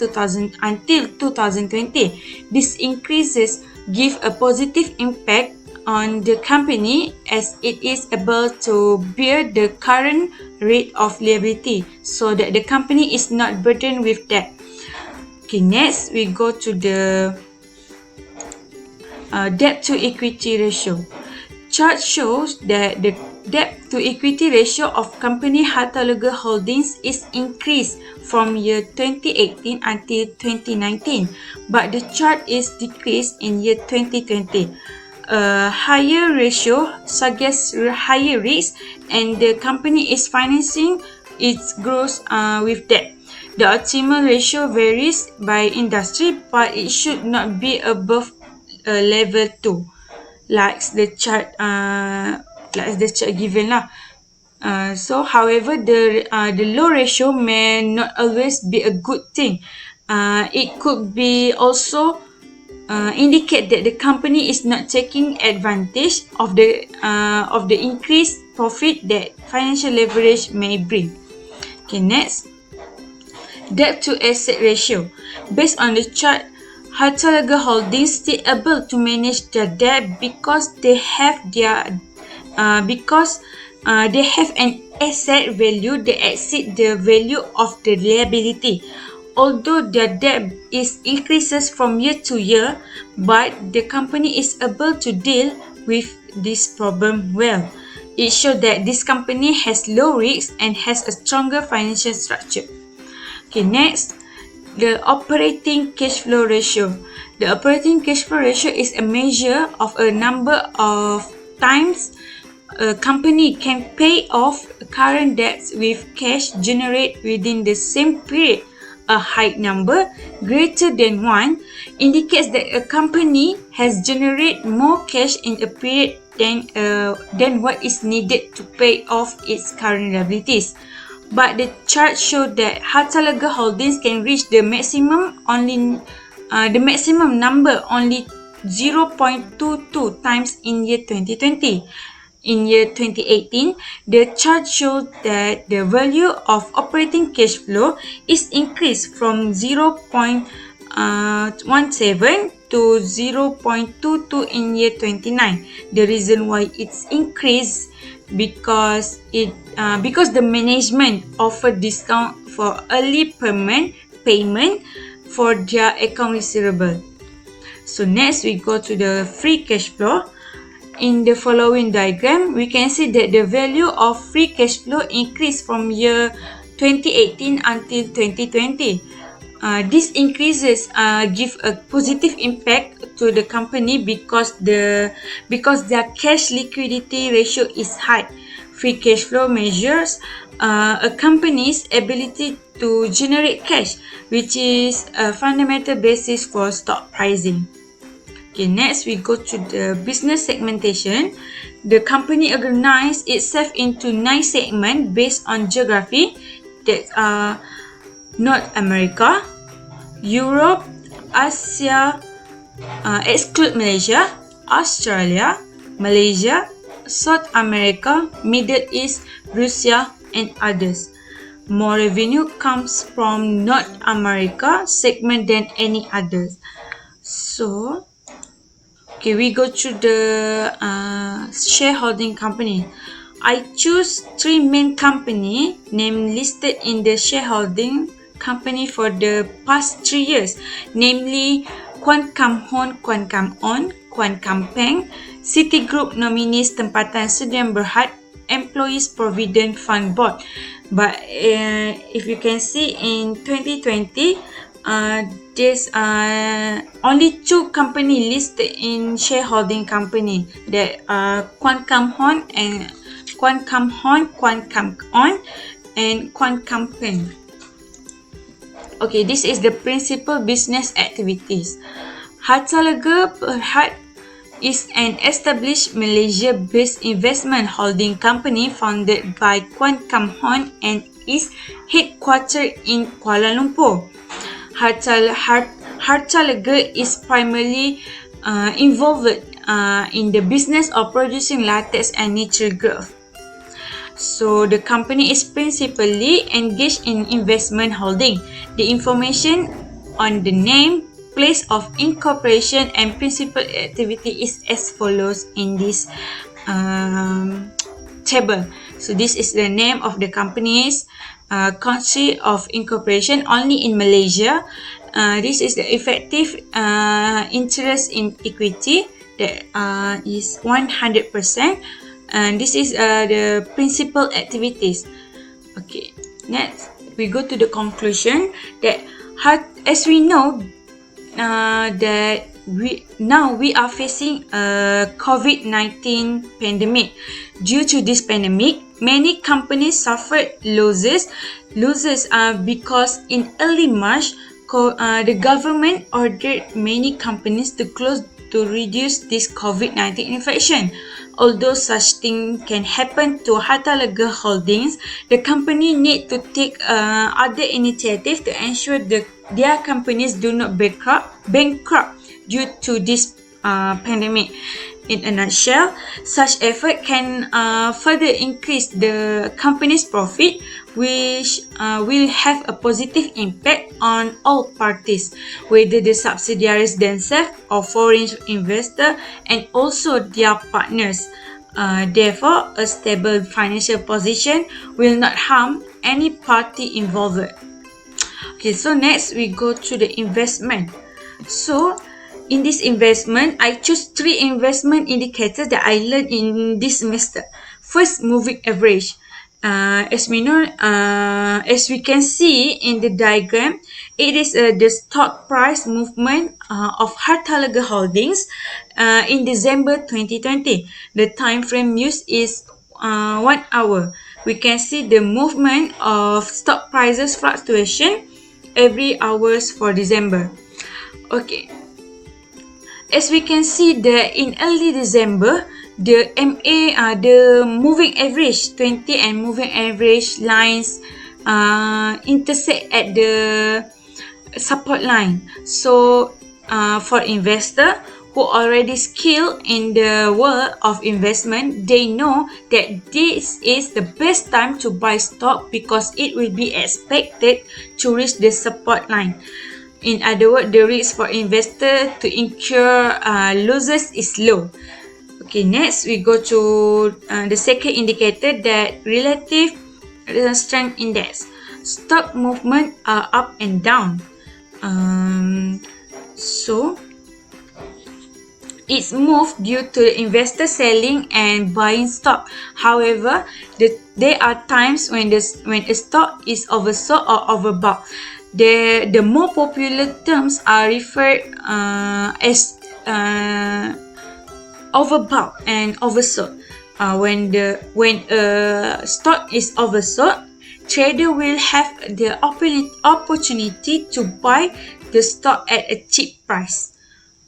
until 2020. These increases give a positive impact on the company as it is able to bear the current rate of liability so that the company is not burdened with debt. Okay, next we go to the debt to equity ratio. Chart shows that the debt to equity ratio of company Harta Lega Holdings is increased from year 2018 until 2019, but the chart is decreased in year 2020. A higher ratio suggests higher risk, and the company is financing its growth with debt. The optimal ratio varies by industry, but it should not be above level 2, like the chart given lah. So, however, the low ratio may not always be a good thing. It could be also indicate that the company is not taking advantage of the increased profit that financial leverage may bring. Okay, next, debt to asset ratio. Based on the chart, Harta Lega Holdings still able to manage their debt because they have an asset value that exceed the value of the liability. Although their debt increases from year to year, but the company is able to deal with this problem well. It shows that this company has low risk and has a stronger financial structure. Okay, next, the operating cash flow ratio. The operating cash flow ratio is a measure of a number of times a company can pay off current debts with cash generated within the same period. A high number greater than 1 indicates that a company has generated more cash in a period than what is needed to pay off its current liabilities. But the chart showed that Harta Lega Holdings can reach the maximum number only 0.22 times in year 2020. In year 2018, the chart showed that the value of operating cash flow is increased from 0.17 to 0.22 in year 29. The reason why it's increased because the management offered discount for early payment for their account receivable. So next we go to the free cash flow. In the following diagram, we can see that the value of free cash flow increased from year 2018 until 2020. These increases give a positive impact to the company because their cash liquidity ratio is high. Free cash flow measures a company's ability to generate cash, which is a fundamental basis for stock pricing. Okay, next we go to the business segmentation. The company organized itself into 9 segments based on geography, that are North America, Europe, Asia, exclude Malaysia, Australia, Malaysia, South America, Middle East, Russia, and others. More revenue comes from North America segment than any others. So, okay, we go to the shareholding company. I choose 3 main company name listed in the shareholding company for the past 3 years, namely Kuan Kam Hon, Kuan Kam On, Kuan Kam Peng, Citigroup Nominis Tempatan Sdn Bhd, Employees Provident Fund Board. But if you can see in 2020, there's only 2 company listed in shareholding company, that Kuan Kam Hon and Kuan Kam Hon, Kuan Kam On, and Kuan Kam Peng. Okay, this is the principal business activities. Harta Lega Berhad is an established Malaysia-based investment holding company founded by Kuan Kam Hon and is headquartered in Kuala Lumpur. Harta Lega is primarily involved in the business of producing latex and natural growth. So the company is principally engaged in investment holding. The information on the name, place of incorporation and principal activity is as follows in this table. So this is the name of the company's country of incorporation only in Malaysia. This is the effective interest in equity that is 100%, and this is the principal activities. Okay, next we go to the conclusion that as we know that we are facing a COVID-19 pandemic. Due to this pandemic, many companies suffered losses because in early March, the government ordered many companies to close to reduce this COVID-19 infection. Although such thing can happen to Harta Lega Holdings, the company need to take other initiatives to ensure their companies do not bankrupt due to this pandemic. In a nutshell, such effort can further increase the company's profit, which will have a positive impact on all parties, whether the subsidiaries themselves or foreign investors and also their partners. Therefore, a stable financial position will not harm any party involved. Okay, so next we go to the investment. So in this investment, I choose 3 investment indicators that I learned in this semester. First, moving average. As we know, as we can see in the diagram, it is the stock price movement of Harta Lega Holdings in December 2020. The time frame used is 1 hour. We can see the movement of stock prices fluctuation every hours for December. Okay. As we can see that in early December, the the moving average 20 and moving average lines intersect at the support line. So for investor who already skilled in the world of investment, they know that this is the best time to buy stock because it will be expected to reach the support line. In other words, the risk for investor to incur losses is low. Okay, next we go to the second indicator, that relative strength index. Stock movement are up and down. So it's moved due to investor selling and buying stock. However, there are times when a stock is oversold or overbought. The more popular terms are referred as overbought and oversold. When a stock is oversold, trader will have the opportunity to buy the stock at a cheap price.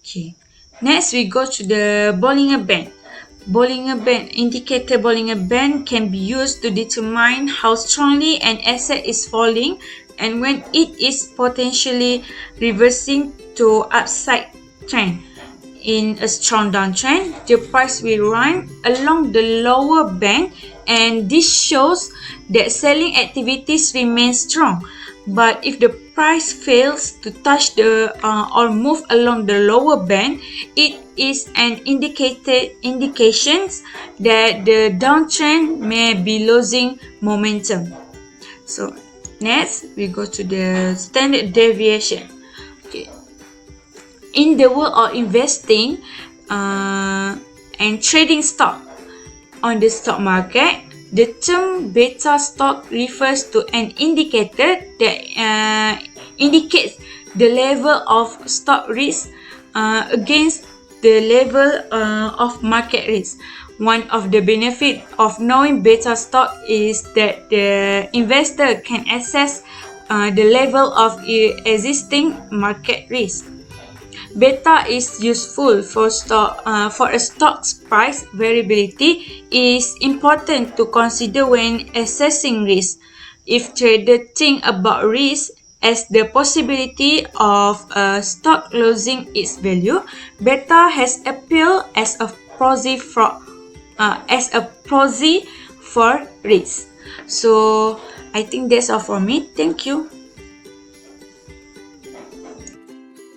Okay. Next, we go to the Bollinger Band. Indicator Bollinger Band can be used to determine how strongly an asset is falling and when it is potentially reversing to upside trend. In a strong downtrend, the price will run along the lower band, and this shows that selling activities remain strong. But if the price fails to touch or move along the lower band, it is an indications that the downtrend may be losing momentum. So next, we go to the standard deviation. Okay. In the world of investing and trading stock on the stock market, the term beta stock refers to an indicator that indicates the level of stock risk against the level of market risk. One of the benefits of knowing beta stock is that the investor can assess the level of existing market risk. Beta is useful for a stock's price variability is important to consider when assessing risk. If traders think about risk as the possibility of a stock losing its value, beta has appeal as a proxy for REITs. So I think that's all for me. Thank you.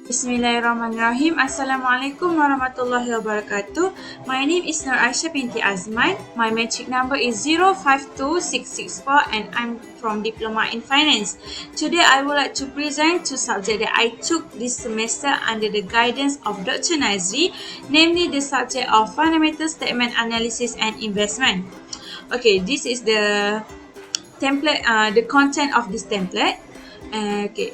Bismillahirrahmanirrahim. Assalamualaikum warahmatullahi wabarakatuh. My name is Nuraisyaah binti Azman. My metric number is 052664 and I'm from Diploma in Finance. Today I would like to present two subjects that I took this semester under the guidance of Dr. NAZRI, namely the subject of Fundamental Statement Analysis and Investment. Okay, this is the template, the content of this template. Okay.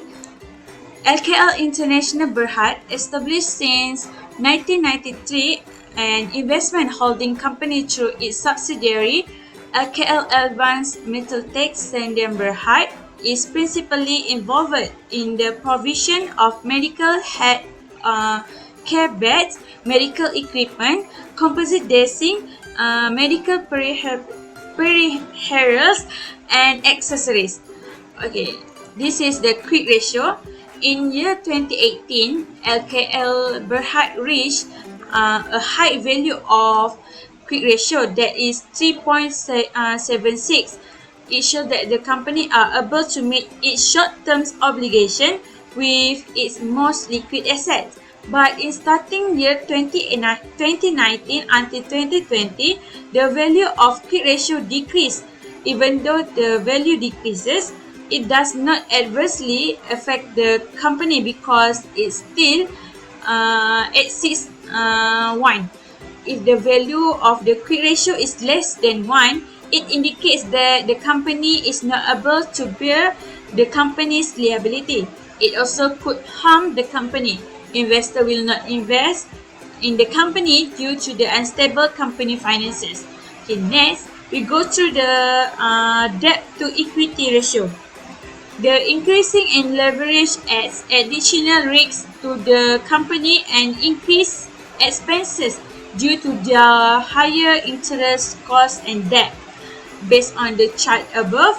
LKL International Berhad, established since 1993, an investment holding company through its subsidiary, LKL Advanced Metal Tech Sdn Berhad, is principally involved in the provision of medical care beds, medical equipment, composite dressing, medical peripherals, and accessories. Okay, this is the quick ratio. In year 2018, LKL Berhad reached a high value of quick ratio that is 3.76. It shows that the company are able to meet its short-term obligation with its most liquid assets. But in starting year 2019 until 2020, the value of quick ratio decreased. Even though the value decreases, it does not adversely affect the company because it still exceeds 1. If the value of the quick ratio is less than 1, it indicates that the company is not able to bear the company's liability. It also could harm the company. Investor will not invest in the company due to the unstable company finances. Okay, next we go through the debt to equity ratio. The increasing in leverage adds additional risks to the company and increased expenses due to their higher interest costs and debt. Based on the chart above,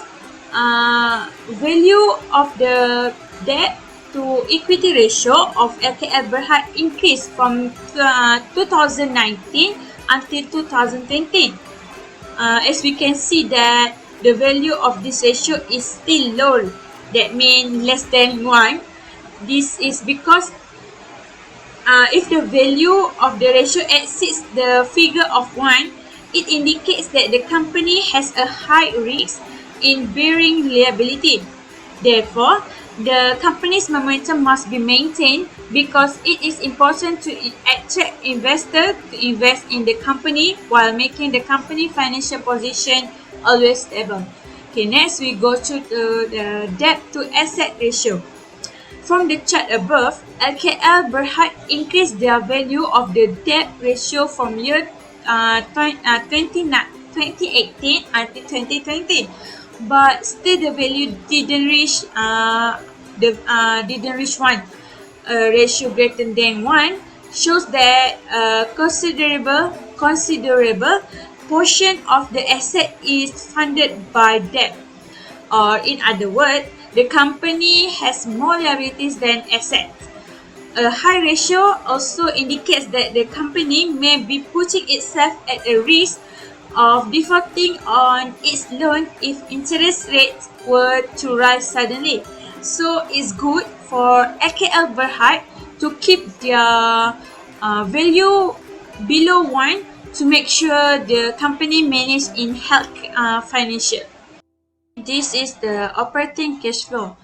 value of the debt to equity ratio of LKL Berhad increased from 2019 until 2020. As we can see that the value of this ratio is still low. That means less than 1. This is because if the value of the ratio exceeds the figure of 1, it indicates that the company has a high risk in bearing liability. Therefore, the company's momentum must be maintained because it is important to attract investors to invest in the company while making the company financial position always stable. Okay, next we go to the debt to asset ratio. From the chart above, LKL Berhad increased their value of the debt ratio from year 2018 until 2020, but still the value didn't reach 1. A ratio greater than 1 shows that a considerable portion of the asset is funded by debt. Or in other words, the company has more liabilities than assets. A high ratio also indicates that the company may be putting itself at a risk of defaulting on its loan if interest rates were to rise suddenly. So it's good for LKL Berhad to keep their value below 1 to make sure the company manage in healthy financial. This is the operating cash flow.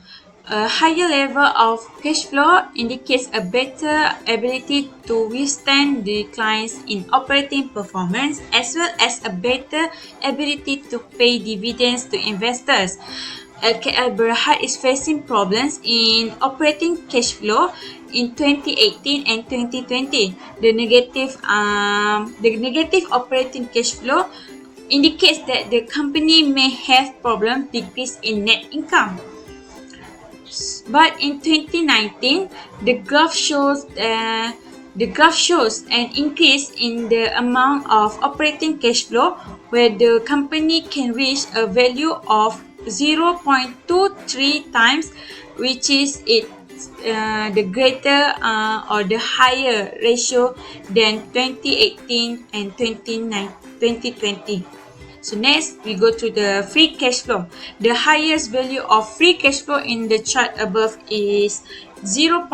A higher level of cash flow indicates a better ability to withstand declines in operating performance as well as a better ability to pay dividends to investors. LKL Berhad is facing problems in operating cash flow in 2018 and 2020. The negative operating cash flow indicates that the company may have problems decrease in net income. But in 2019, the graph shows an increase in the amount of operating cash flow where the company can reach a value of 0.23 times, which is the greater or the higher ratio than 2018 and 2020. So next, we go to the free cash flow. The highest value of free cash flow in the chart above is 0.02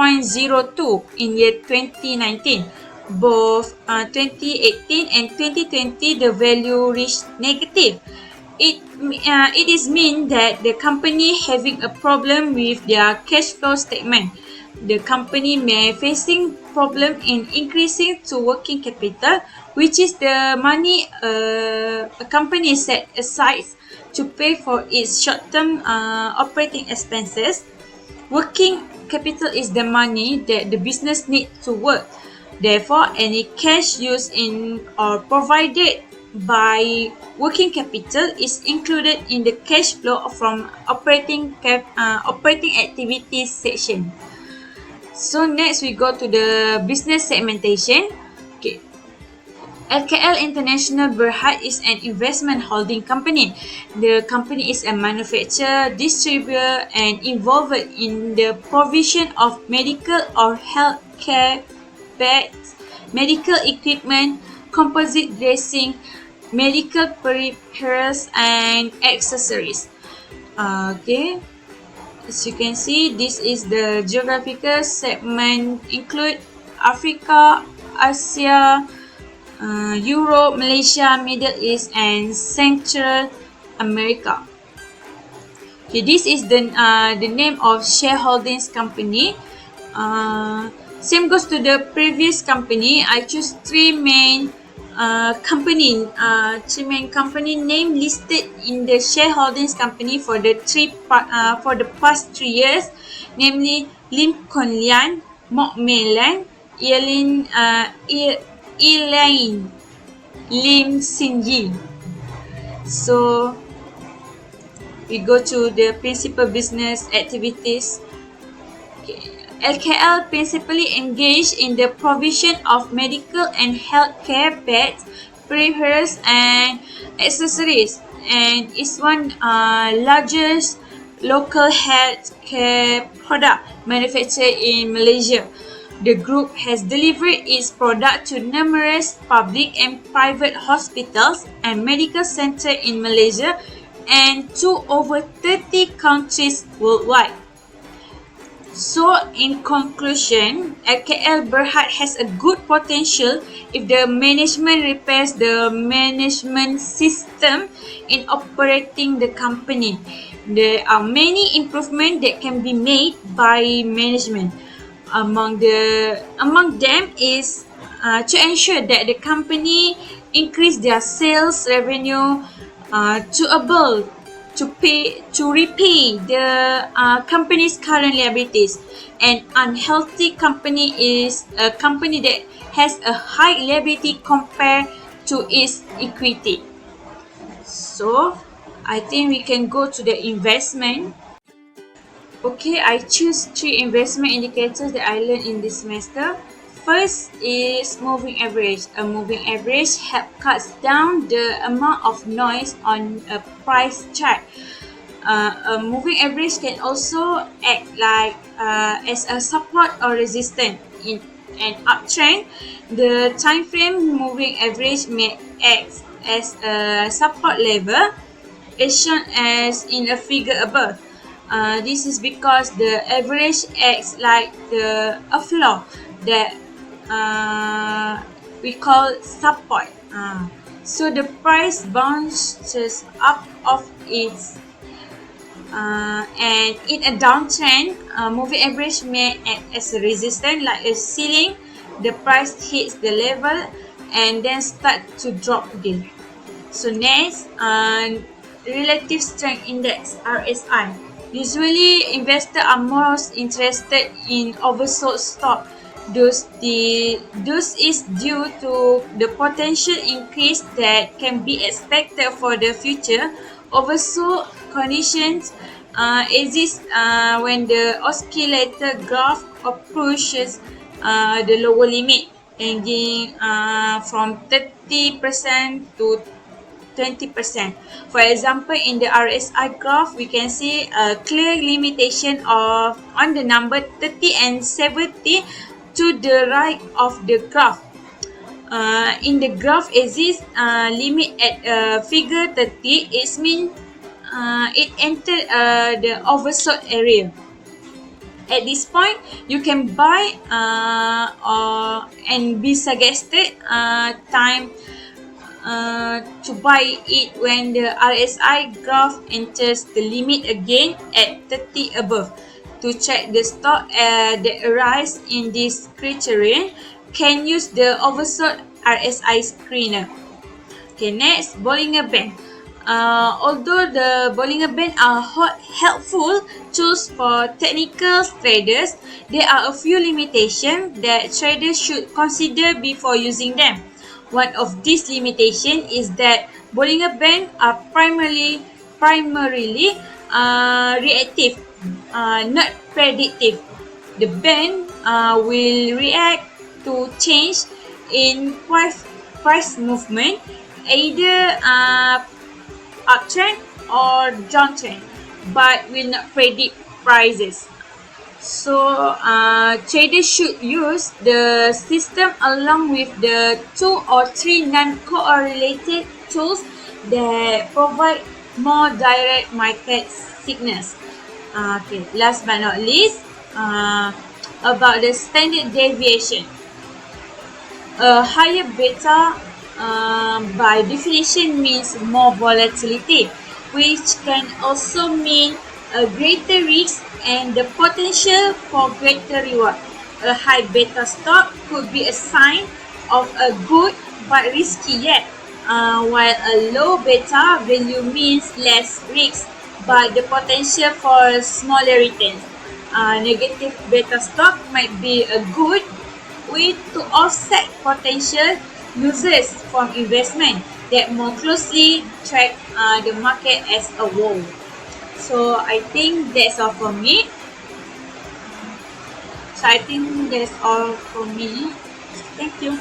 in year 2019. Both 2018 and 2020, the value reached negative. It is mean that the company having a problem with their cash flow statement. The company may facing problem in increasing to working capital, which is the money a company set aside to pay for its short-term operating expenses. Working capital is the money that the business needs to work. Therefore, any cash used in or provided by working capital is included in the cash flow from operating activities section. So next we go to the business segmentation. Okay. LKL International Berhad is an investment holding company. The company is a manufacturer, distributor and involved in the provision of medical or healthcare beds, medical equipment, composite dressing, medical peripherals and accessories. Okay. As you can see, this is the geographical segment include Africa, Asia, Europe, Malaysia, Middle East and Central America. Okay, this is the name of shareholdings company. Same goes to the previous company. I choose three main company name listed in the shareholdings company for the past 3 years, namely Lim Kon Lian, Mok Mei Lian, Elaine, Lim Sin Yi. So we go to the principal business activities. Okay. LKL principally engaged in the provision of medical and healthcare beds, peripherals and accessories, and is one largest local healthcare product manufacturer in Malaysia. The group has delivered its product to numerous public and private hospitals and medical centers in Malaysia and to over 30 countries worldwide. So, in conclusion, LKL Berhad has a good potential if the management repairs the management system in operating the company. There are many improvements that can be made by management. Among them is to ensure that the company increase their sales revenue to repay the company's current liabilities. An unhealthy company is a company that has a high liability compared to its equity. So, I think we can go to the investment. Okay, I choose 3 investment indicators that I learned in this semester. First is moving average. A moving average cuts down the amount of noise on a price chart. A moving average can also act like as a support or resistance. In an uptrend, the time frame moving average may act as a support level, as shown as in a figure above. This is because the average acts like a floor that we call support. So the price bounces up of its and in a downtrend, moving average may act as a resistance like a ceiling. The price hits the level and then start to drop again. So next, relative strength index (RSI). Usually, investors are most interested in oversold stock. This is due to the potential increase that can be expected for the future. Oversold conditions exist when the oscillator graph approaches the lower limit, ranging from 30% to 20%. For example, in the RSI graph, we can see a clear limitation on the number 30 and 70 to the right of the graph. in the graph exists limit at figure 30. It means it entered the oversold area. At this point, you can buy and be suggested time to buy it when the RSI graph enters the limit again at 30 above. To check the stock that arise in this criterion, can use the oversold RSI screener. Okay, next, Bollinger Band. Although the Bollinger Band are helpful tools for technical traders, there are a few limitations that traders should consider before using them. One of these limitations is that Bollinger Band are primarily reactive, not predictive. The band will react to change in price movement, either uptrend or downtrend, but will not predict prices. So traders should use the system along with the 2 or 3 non-correlated tools that provide more direct market signals. Okay, last but not least, about the standard deviation. A higher beta by definition means more volatility, which can also mean a greater risk and the potential for greater reward. A high beta stock could be a sign of a good but risky yet, while a low beta value means less risk but the potential for smaller returns. Negative beta stock might be a good way to offset potential losses from investment that more closely track the market as a whole. So I think that's all for me. Thank you.